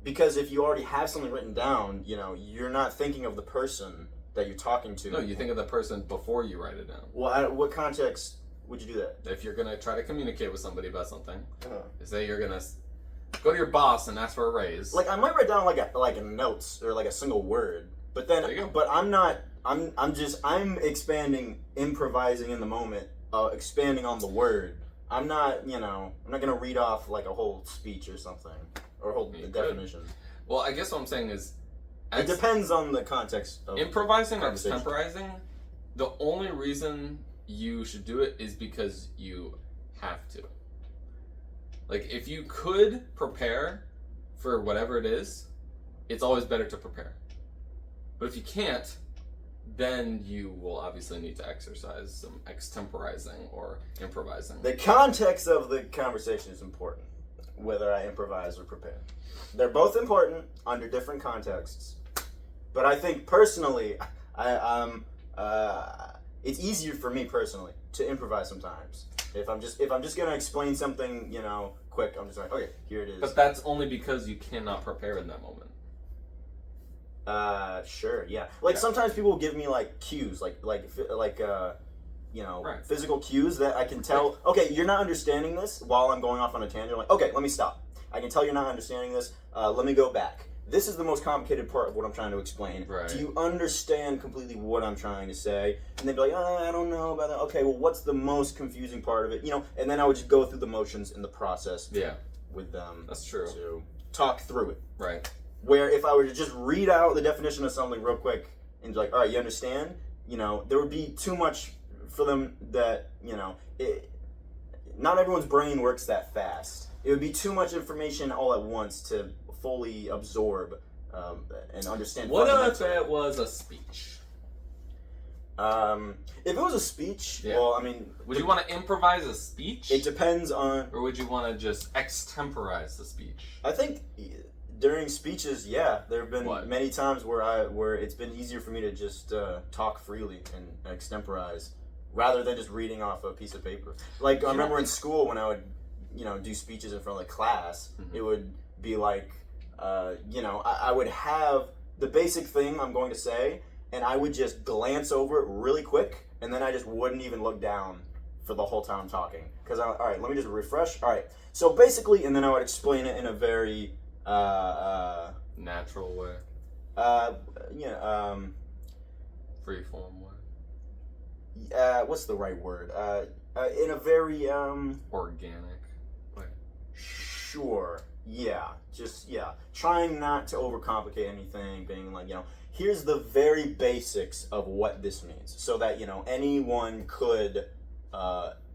Because if you already have something written down, you're not thinking of the person that you're talking to. No, you think of the person before you write it down. Well, what context would you do that? If you're gonna try to communicate with somebody about something, say you're gonna go to your boss and ask for a raise. I might write down like a notes or like a single word, but then I'm not. I'm expanding, improvising in the moment, expanding on the word. I'm not. I'm not gonna read off like a whole speech or something or a whole definition. Well, I guess what I'm saying is, it depends on the context of improvising or extemporizing. The only reason you should do it is because you have to. If you could prepare for whatever it is, it's always better to prepare. But if you can't, then you will obviously need to exercise some extemporizing or improvising. The context of the conversation is important, whether I improvise or prepare. They're both important under different contexts. But I think personally, it's easier for me personally to improvise sometimes. If I'm just gonna explain something, quick, I'm just like, okay, here it is. But that's only because you cannot prepare in that moment. Sure, yeah. Sometimes people will give me cues, physical cues that I can tell. Okay, you're not understanding this while I'm going off on a tangent. Okay, let me stop. I can tell you're not understanding this. Let me go back. This is the most complicated part of what I'm trying to explain. Right. Do you understand completely what I'm trying to say? And they'd be like, I don't know about that. Okay, well, what's the most confusing part of it? And then I would just go through the motions in the process. Yeah. With them. That's true. To talk through it. Right. Where if I were to just read out the definition of something real quick and be like, all right, you understand? There would be too much for them that, not everyone's brain works that fast. It would be too much information all at once to fully absorb and understand. What if it was a speech? If it was a speech, well, would you want to improvise a speech? It depends on. Or would you want to just extemporize the speech? I think during speeches, there have been many times where it's been easier for me to just talk freely and extemporize rather than just reading off a piece of paper. I remember in school when I would, do speeches in front of the class, it would be I would have the basic thing I'm going to say, and I would just glance over it really quick, and then I just wouldn't even look down for the whole time I'm talking. Because, all right, let me just refresh. All right, so basically, and then I would explain it in a very... natural way. Free form one. What's the right word? In a very organic way. Sure. Yeah. Just trying not to overcomplicate anything. Being like, here's the very basics of what this means, so that anyone could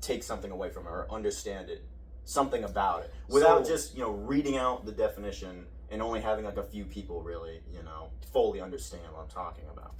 take something away from it or understand it, something about it, without just reading out the definition and only having like a few people really fully understand what I'm talking about.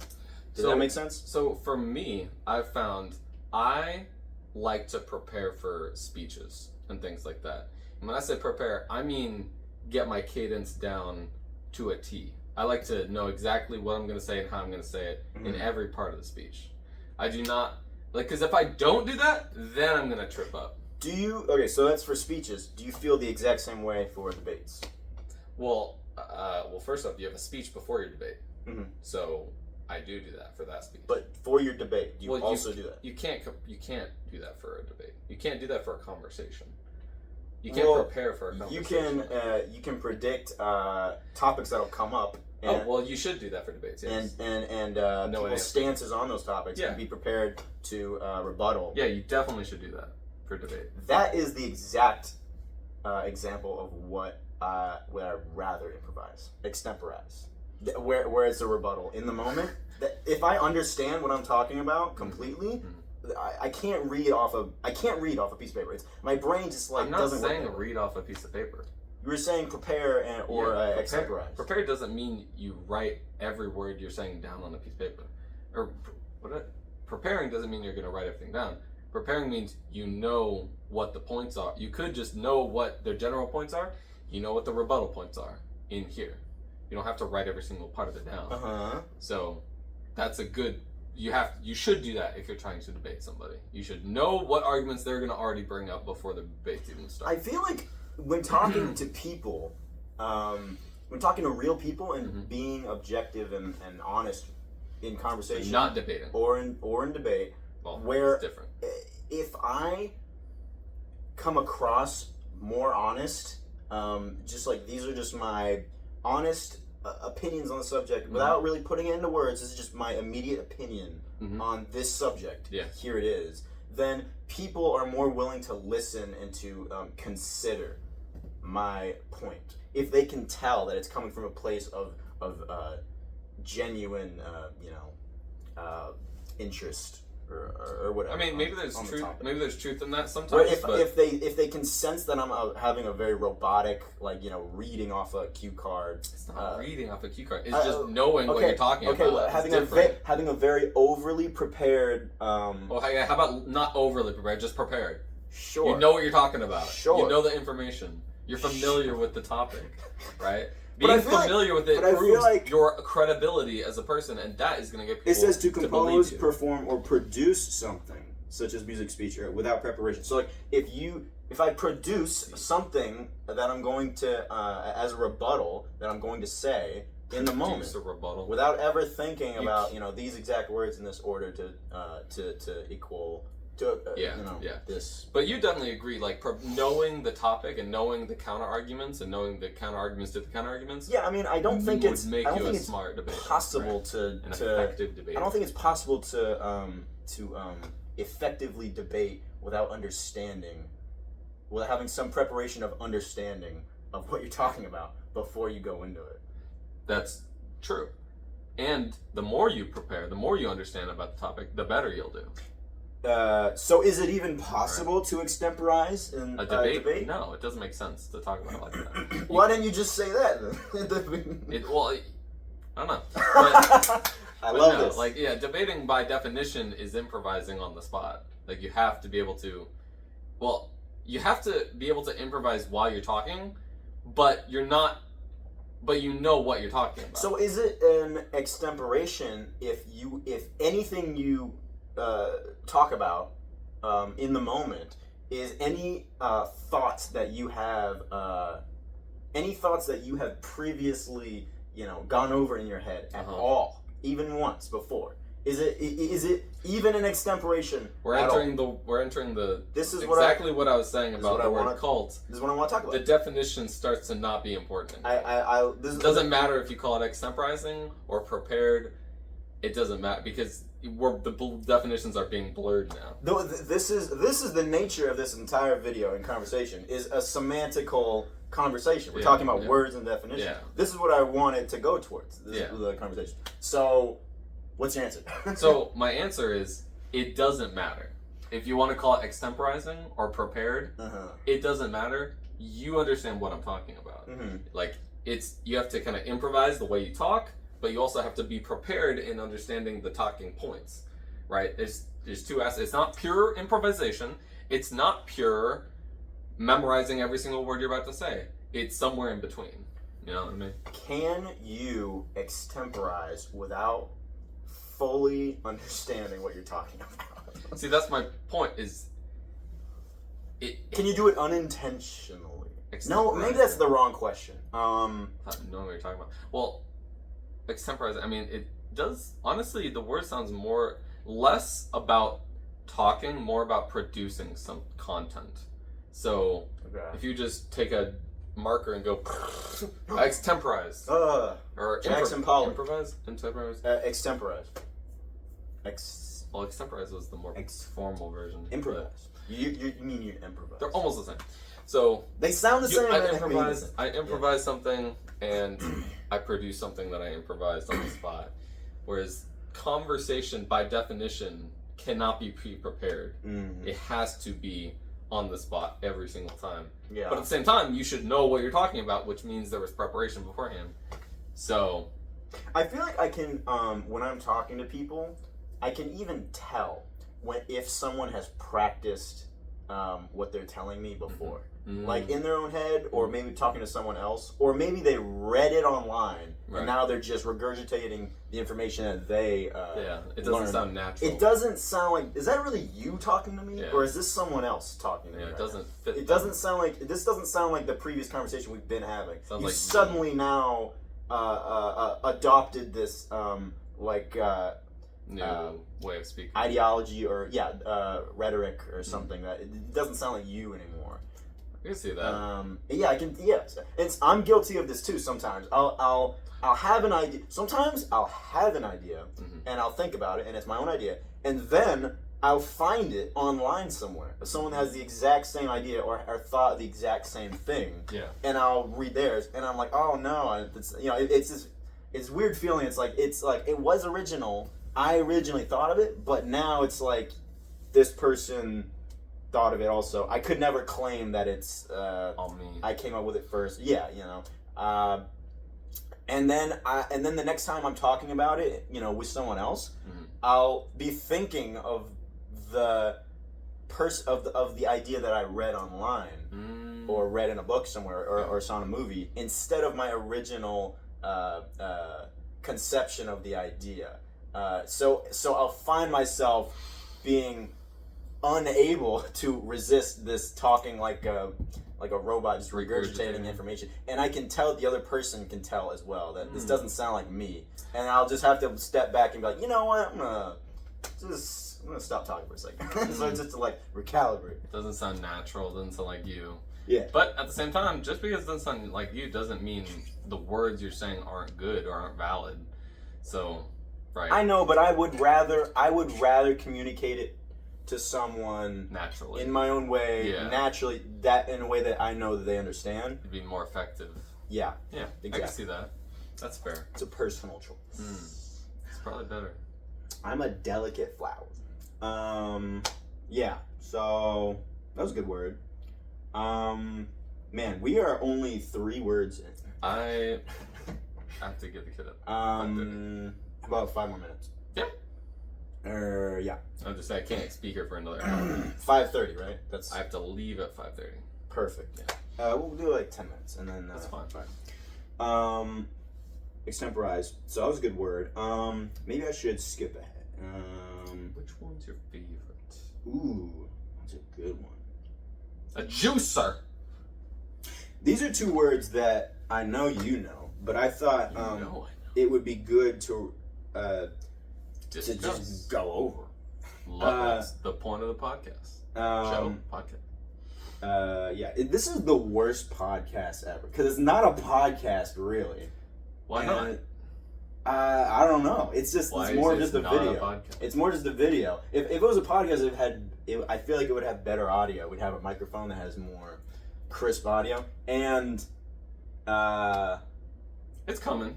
Does that make sense? So for me, I've found I like to prepare for speeches and things like that. And when I say prepare, I mean get my cadence down to a T. I like to know exactly what I'm going to say and how I'm going to say it in every part of the speech. I do not, because if I don't do that, then I'm going to trip up. So that's for speeches. Do you feel the exact same way for debates? Well, first off, you have a speech before your debate. So I do that for that speech. But for your debate, do you also do that? You can't do that for a debate. You can't do that for a conversation. You can't prepare for a conversation. You can predict topics that'll come up. You should do that for debates. Yes. And people's stances on those topics and be prepared to rebuttal. Yeah, you definitely should do that for debate. That is the exact example of what I'd rather extemporize. Where it's a rebuttal in the moment. If I understand what I'm talking about completely, I can't read off a piece of paper. My brain just doesn't work. I'm not saying read off a piece of paper. You were saying prepare or extemporize. Prepare doesn't mean you write every word you're saying down on a piece of paper. Preparing doesn't mean you're going to write everything down. Preparing means you know what the points are. You could just know what their general points are. You know what the rebuttal points are in here. You don't have to write every single part of it down. So that's a good. You should do that if you're trying to debate somebody. You should know what arguments they're going to already bring up before the debate's even starts. I feel like when talking to people, when talking to real people and being objective and honest in conversation, so not debating, or in debate, where it's different. If I come across more honest, just like these are just my honest opinions on the subject without really putting it into words. This is just my immediate opinion on this subject. Yeah. Here it is. Then people are more willing to listen and to consider my point if they can tell that it's coming from a place of genuine, interest or whatever. I mean, maybe there's truth. Maybe there's truth in that sometimes. Or if they can sense that I'm having a very robotic, reading off a cue card. It's not reading off a cue card. It's just knowing what you're talking about. Well, having a very overly prepared. How about not overly prepared? Just prepared. Sure. You know what you're talking about. Sure. You know the information. You're familiar with the topic, right? Being familiar with it proves your credibility as a person, and that is going to get people. It says to compose, to perform, or produce something, such as music, speech, without preparation. So, if I produce something that I'm going to, as a rebuttal, that I'm going to say in the moment, a rebuttal, without ever thinking about these exact words in this order to equal. This. But you definitely agree, knowing the topic and knowing the counter arguments and knowing the counter arguments to the counter arguments. Yeah, I mean, I don't think it's make you a smart debater. Possible an effective debater. I don't think it's possible to effectively debate without understanding, without having some preparation of understanding of what you're talking about before you go into it. That's true, and the more you prepare, the more you understand about the topic, the better you'll do. So is it even possible to extemporize in a debate? No, it doesn't make sense to talk about it like that. Why didn't you just say that? I don't know. I love this. Debating by definition is improvising on the spot. You have to be able to. Well, you have to be able to improvise while you're talking, but you're not. But you know what you're talking about. So is it an extemporation if anything you talk about in the moment is any thoughts that you have previously gone over in your head at all, even once before? Is it even an extemporation? We're entering the. This is exactly what I was saying about the word cult. This is what I want to talk about. The definition starts to not be important. This doesn't matter if you call it extemporizing or prepared. It doesn't matter because the definitions are being blurred now. This is the nature of this entire video and conversation is a semantical conversation. We're talking about words and definitions. Yeah. This is what I wanted to go towards. This is the conversation. So, what's your answer? So my answer is it doesn't matter. If you want to call it extemporizing or prepared, it doesn't matter. You understand what I'm talking about. Like you have to kind of improvise the way you talk, but you also have to be prepared in understanding the talking points, right? There's two aspects. It's not pure improvisation. It's not pure memorizing every single word you're about to say. It's somewhere in between. You know what I mean? Can you extemporize without fully understanding what you're talking about? See, that's my point. Can you do it unintentionally? No, maybe that's the wrong question. I don't know what you're talking about. Well, extemporize. I mean, it does. Honestly, the word sounds less about talking, more about producing some content. So, if you just take a marker and go extemporize, or Jackson Pollock, improvise, extemporize. Well, extemporize was the more formal version. Improvise. You mean you improvise? They're almost the same. So they sound the same. I improvise something, and I produce something that I improvised on the spot. Whereas conversation, by definition, cannot be pre-prepared. It has to be on the spot every single time. Yeah. But at the same time, you should know what you're talking about, which means there was preparation beforehand. So, I feel like I can, when I'm talking to people, I can even tell if someone has practiced what they're telling me before. Like in their own head, or maybe talking to someone else, or maybe they read it online and now they're just regurgitating the information that they it doesn't sound natural. It doesn't sound like, is that really you talking to me, or is this someone else talking to me? It doesn't fit. It doesn't sound like, this doesn't sound like the previous conversation we've been having. Sounds you like suddenly now adopted this new way of speaking, ideology, or rhetoric or something that it doesn't sound like you anymore. I can see that. I can. Yes, I'm guilty of this too. Sometimes I'll have an idea. Sometimes I'll have an idea and I'll think about it, and it's my own idea, and then I'll find it online somewhere. Someone has the exact same idea or thought the exact same thing. Yeah. And I'll read theirs, and I'm like, oh no, it's this weird feeling. It's like it was original. I originally thought of it, but now it's like this person thought of it also. I could never claim that it's on me. I came up with it first. Yeah, and then the next time I'm talking about it, with someone else, I'll be thinking of the of the idea that I read online or read in a book somewhere or saw in a movie instead of my original conception of the idea. So I'll find myself being unable to resist this talking like a robot, just regurgitating information, and I can tell the other person can tell as well that this doesn't sound like me, and I'll just have to step back and be like, you know what, I'm gonna stop talking for a second. So just to recalibrate. It doesn't sound natural. It doesn't sound like you. Yeah. But at the same time, just because it doesn't sound like you doesn't mean the words you're saying aren't good or aren't valid. So, right. I know, but I would rather communicate it to someone naturally, in my own way, naturally, that in a way that I know that they understand. It'd be more effective. Yeah. Yeah. Exactly. I can see that. That's fair. It's a personal choice. It's probably better. I'm a delicate flower. Yeah. So that was a good word. Man, we are only 3 words in. I have to get the kid up. About 5 more minutes. Yeah. Yeah. I'll just say I can't speak here for another hour. 5:30, right? I have to leave at 5:30. Perfect. Yeah. We'll do 10 minutes, and then that's fine. Extemporize. So that was a good word. Maybe I should skip ahead. Which one's your favorite? Ooh, that's a good one. A juicer. These are 2 words that I know you know, but I thought it would be good to to just go over. That's the point of the podcast. This is the worst podcast ever because it's not a podcast really. Why not? I don't know. It's just it's more just a video. It's more just a video. If it was a podcast, I feel like it would have better audio. We'd have a microphone that has more crisp audio, and it's coming.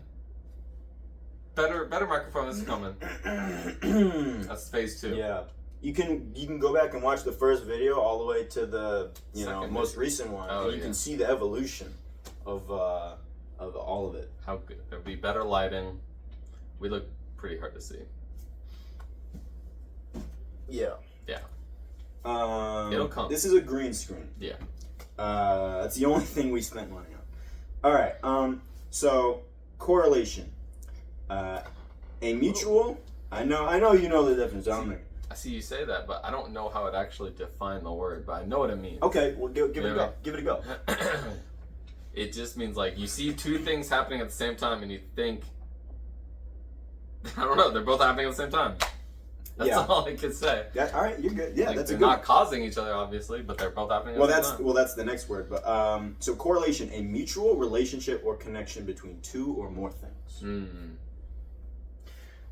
Better microphone is coming. That's phase 2. Yeah. You can go back and watch the first video all the way to the most recent one, and you can see the evolution of all of it. How good! There'll be better lighting. We look pretty hard to see. Yeah. Yeah. It'll come. This is a green screen. Yeah. That's the only thing we spent money on. All right. So correlation. A mutual. I know you know the difference. I see you say that, but I don't know how it actually define the word, but I know what it means. Okay, well, give it a go. Give it a go. It just means like you see two things happening at the same time, and you think, I don't know, they're both happening at the same time. That's all I can say. Yeah, all right, you're good. Yeah, they're not causing each other, obviously, but they're both happening at the same time. Well, that's the next word. But so correlation, a mutual relationship or connection between two or more things. Mm.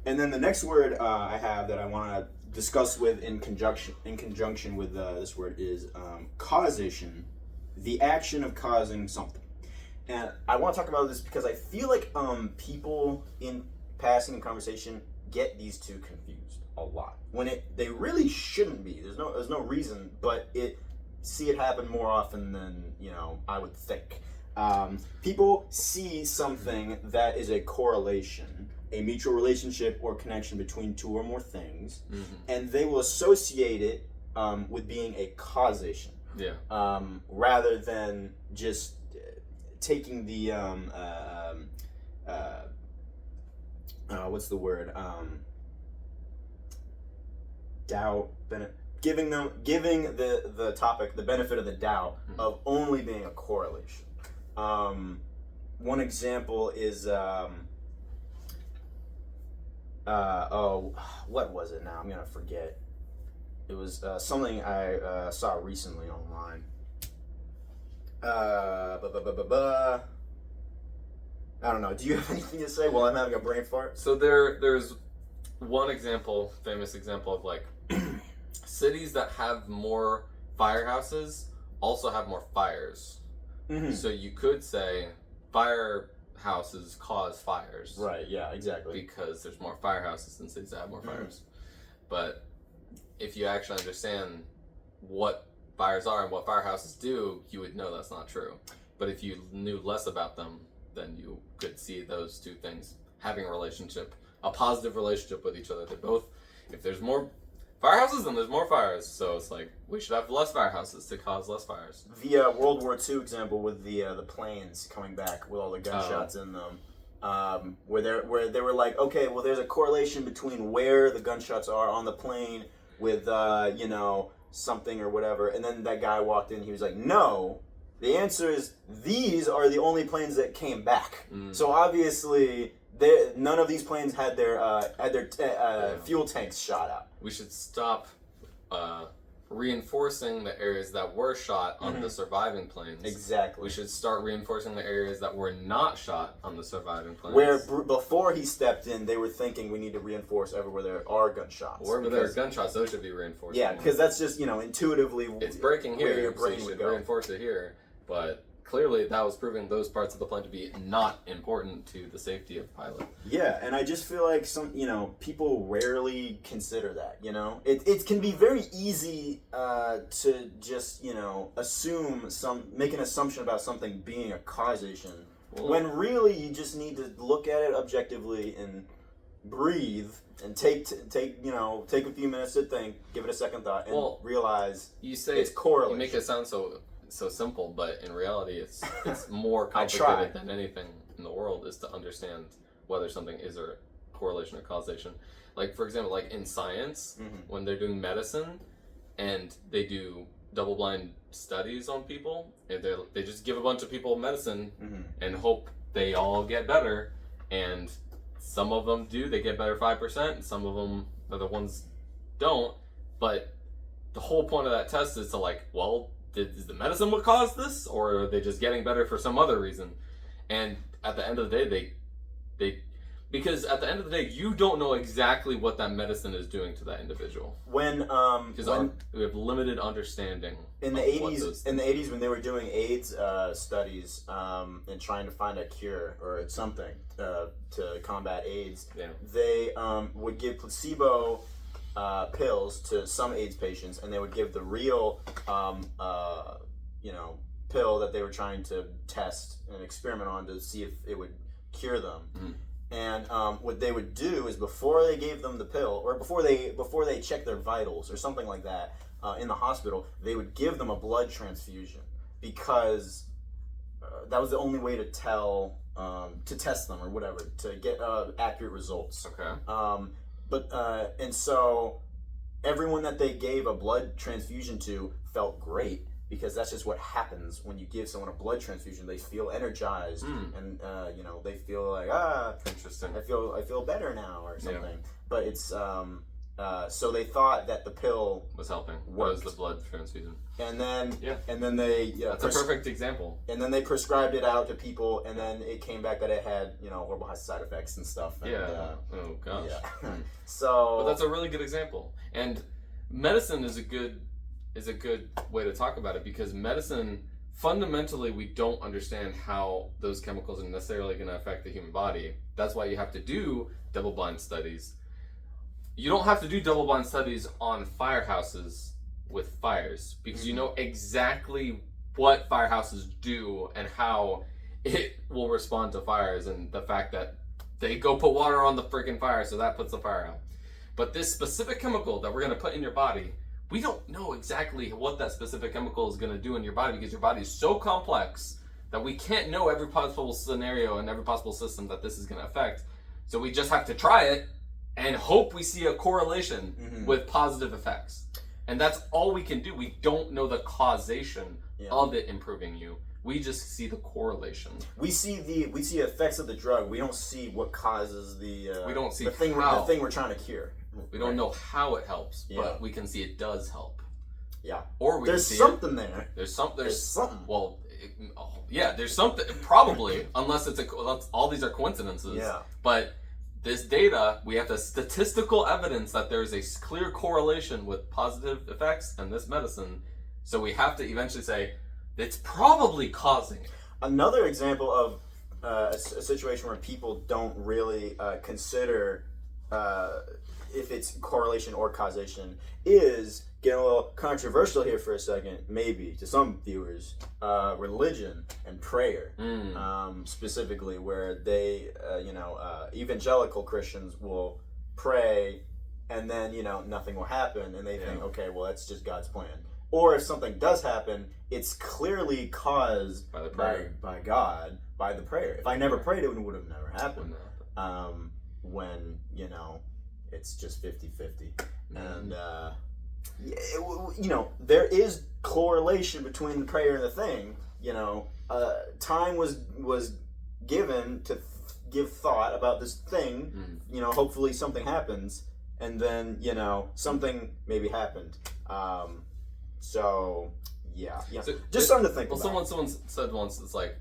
And then the next word I have that I want to discuss in conjunction with this word is causation, the action of causing something. And I want to talk about this because I feel like people in passing in conversation get these two confused a lot when they really shouldn't be. There's no reason, but see it happen more often than I would think. People see something that is a correlation, a mutual relationship or connection between two or more things, and they will associate it with being a causation. Yeah. Rather than just taking the what's the word? Doubt, giving the topic the benefit of the doubt of only being a correlation. One example is what was it now? I'm gonna forget. It was something I saw recently online. I don't know. Do you have anything to say while I'm having a brain fart? So there's one example, famous example of like cities that have more firehouses also have more fires. Mm-hmm. So you could say firehouses cause fires. Right, yeah, exactly. Because there's more firehouses than cities that have more fires. But if you actually understand what fires are and what firehouses do, you would know that's not true. But if you knew less about them, then you could see those two things having a positive relationship with each other. They're both, if there's more firehouses, then there's more fires. So it's like, we should have less firehouses to cause less fires. The World War II example with the planes coming back with all the gunshots in them, where they were like, okay, well, there's a correlation between where the gunshots are on the plane with, something or whatever. And then that guy walked in, he was like, no, the answer is these are the only planes that came back. So obviously, none of these planes had their fuel tanks shot out. We should stop reinforcing the areas that were shot on the surviving planes. Exactly. We should start reinforcing the areas that were not shot on the surviving planes. Where before he stepped in, they were thinking we need to reinforce everywhere there are gunshots. Wherever there are gunshots, those should be reinforced. Yeah, because that's just intuitively. It's breaking here, where your brain so you would should reinforce it here. But clearly, that was proving those parts of the plane to be not important to the safety of the pilot. Yeah, and I just feel like people rarely consider that. It can be very easy to just make an assumption about something being a causation, when really you just need to look at it objectively and breathe and take a few minutes to think, give it a second thought, and realize it's correlation. You make it sound so simple, but in reality it's more complicated than anything in the world is to understand whether something is a correlation or causation. Like, for example, like in science, when they're doing medicine and they do double-blind studies on people, and they just give a bunch of people medicine and hope they all get better, and some of them do, they get better 5%, and some of them, the other ones don't. But the whole point of that test is to like, well, is the medicine what caused this, or are they just getting better for some other reason? And at the end of the day, because at the end of the day, you don't know exactly what that medicine is doing to that individual. Because we have limited understanding. In the 80s, when they were doing AIDS studies and trying to find a cure or something to combat AIDS, they would give placebo pills to some AIDS patients, and they would give the real, pill that they were trying to test and experiment on to see if it would cure them. Mm. And what they would do is before they gave them the pill, or before they checked their vitals or something like that in the hospital, they would give them a blood transfusion, because that was the only way to tell, to test them or whatever, to get accurate results. Okay. And so everyone that they gave a blood transfusion to felt great, because that's just what happens when you give someone a blood transfusion. They feel energized, and they feel like interesting. I feel better now or something. Yeah. But it's so they thought that the pill was helping. Was the blood transfusion? And then they that's a perfect example. And then they prescribed it out to people, and then it came back that it had horrible side effects and stuff. And, oh gosh. Yeah. So. But that's a really good example, and medicine is a good way to talk about it, because medicine, fundamentally, we don't understand how those chemicals are necessarily going to affect the human body. That's why you have to do double-blind studies. You don't have to do double-blind studies on firehouses with fires, because you know exactly what firehouses do and how it will respond to fires, and the fact that they go put water on the freaking fire, so that puts the fire out. But this specific chemical that we're going to put in your body, we don't know exactly what that specific chemical is going to do in your body, because your body is so complex that we can't know every possible scenario and every possible system that this is going to affect. So we just have to try it and hope we see a correlation with positive effects. And that's all we can do. We don't know the causation of it improving you. We just see the correlation. We see effects of the drug. We don't see what causes the. We don't see the thing we're trying to cure. We don't know how it helps, but we can see it does help. Yeah. Or there's something there. There's something. Well, there's something. Probably, unless all these are coincidences. Yeah. But this data, we have the statistical evidence that there's a clear correlation with positive effects and this medicine. So we have to eventually say it's probably causing it. Another example of a situation where people don't really consider if it's correlation or causation is, getting a little controversial here for a second, maybe to some viewers, religion and prayer, specifically, where they, evangelical Christians will pray, and then nothing will happen, and they think, okay, well, that's just God's plan. Or if something does happen, it's clearly caused by the prayer, by God, by the prayer. If I never prayed, it would have never happened. When it's just 50-50. And, there is correlation between the prayer and the thing. Time was given to give thought about this thing. Hopefully something happens, and then, something maybe happened. So, just something to think about. Someone said once, it's like,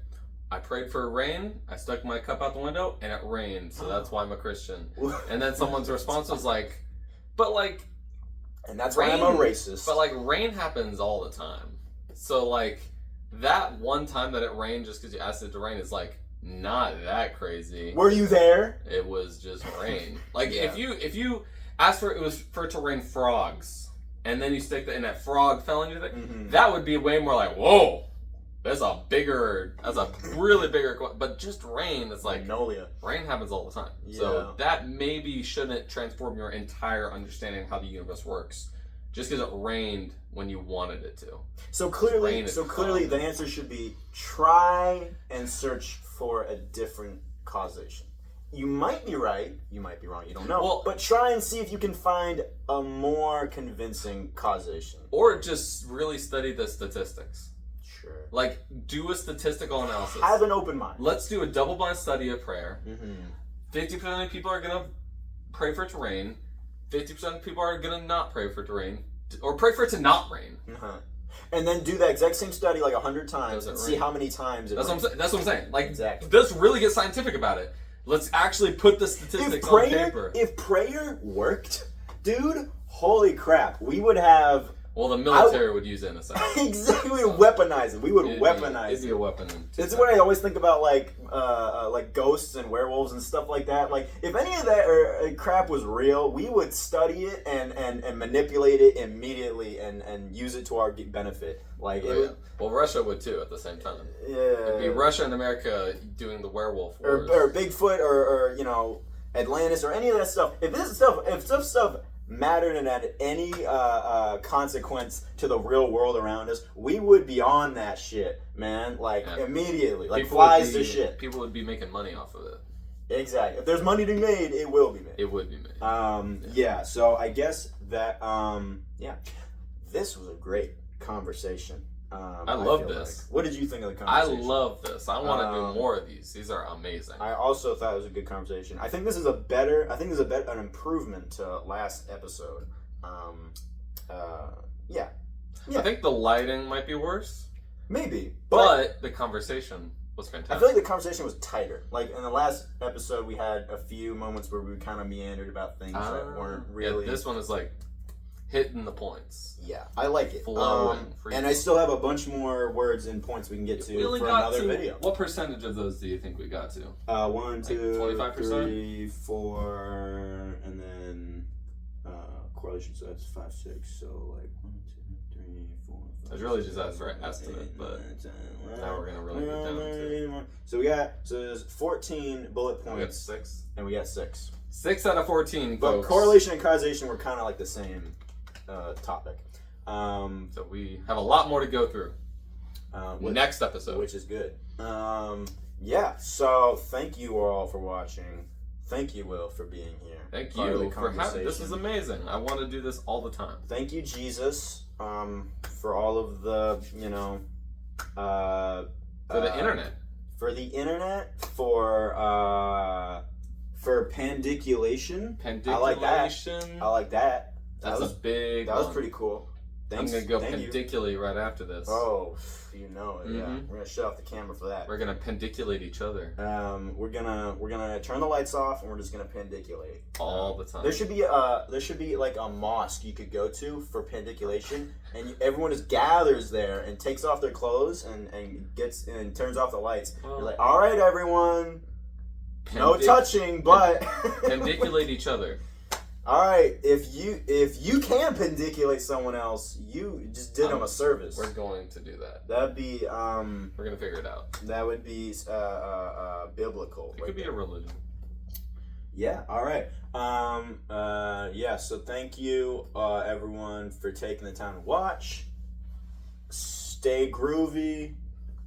I prayed for rain, I stuck my cup out the window, and it rained, so that's why I'm a Christian. And then someone's response was like, but like... And that's why I'm a racist. But like, rain happens all the time. So like, that one time that it rained just because you asked it to rain is like, not that crazy. Were you there? It was just rain. Like, if you asked for it to rain frogs, and then you stick that, and that frog fell into the thing, that would be way more like, whoa! That's a really bigger, but just rain, it's like, Magnolia. Rain happens all the time. Yeah. So that maybe shouldn't transform your entire understanding of how the universe works, just because it rained when you wanted it to. So clearly the answer should be try and search for a different causation. You might be right, you might be wrong, you don't know. But try and see if you can find a more convincing causation. Or just really study the statistics. Sure. Like, do a statistical analysis. Have an open mind. Let's do a double-blind study of prayer. 50% of people are gonna pray for it to rain. 50% of people are gonna not pray for it to rain, or pray for it to not rain. And then do that exact same study like 100 times and see how many times it That's what I'm saying. Like, exactly. Let's really get scientific about it. Let's actually put the statistics on paper. If prayer worked, dude, holy crap, we would have. Well, the military would use it in a sense. Exactly, we would weaponize it. We would weaponize it. It'd be a weapon. It's what I always think about, like ghosts and werewolves and stuff like that. Like, if any of that crap was real, we would study it and manipulate it immediately and use it to our benefit. Like, well, Russia would too at the same time. Yeah, it'd be Russia and America doing the werewolf wars, or Bigfoot, or Atlantis, or any of that stuff. If some stuff mattered and had any consequence to the real world around us, we would be on that shit, man. Like, immediately, like flies to shit. People would be making money off of it. Exactly. If there's money to be made, it will be made. It would be made. Yeah. So I guess that this was a great conversation. I love this. Like. What did you think of the conversation? I love this. I want to do more of these. These are amazing. I also thought it was a good conversation. I think this is an improvement to last episode. Yeah. I think the lighting might be worse. Maybe. But the conversation was fantastic. I feel like the conversation was tighter. Like, in the last episode, we had a few moments where we kind of meandered about things that weren't really... Yeah, this one is like hitting the points. Yeah, I like it. Flowing. And I still have a bunch more words and points we can get to for another video. What percentage of those do you think we got to? 1, 2, 25%? 3, 4, and then correlation, so that's 5, 6, so like 1, 2, 3, 4, 5. I was really just asking for an estimate, but now we're gonna really get down to. So there's 14 bullet points. We got 6. And we got 6. 6 out of 14, but folks. Correlation and causation were kind of like the same topic. So we have a lot more to go through. Next episode. Which is good. Yeah, so thank you all for watching. Thank you, Will, for being here. Thank you for having this. Is amazing. I want to do this all the time. Thank you, Jesus, for all of the, for the internet. For the internet, for pandiculation. Pandiculation. I like that. That's a big That was pretty cool. Thanks. I'm gonna go pendiculate right after this. Oh, you know it. Yeah, we're gonna shut off the camera for that. We're gonna pendiculate each other. We're gonna turn the lights off and we're just gonna pendiculate all the time. There should be like a mosque you could go to for pendiculation, and everyone just gathers there and takes off their clothes and turns off the lights. You're like, all right, everyone, no touching, but pendiculate each other. All right, if you can pendiculate someone else, you just did them a service. We're going to do that. That'd be we're gonna figure it out. That would be biblical. It could be a religion. Yeah. All right. Yeah. So thank you, everyone, for taking the time to watch. Stay groovy,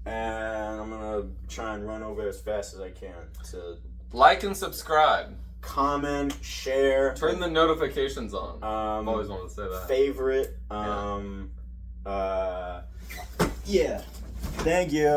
and I'm gonna try and run over as fast as I can to like and subscribe. Comment, share, turn the notifications on. I've always wanted to say that. Favorite. Yeah. Thank you.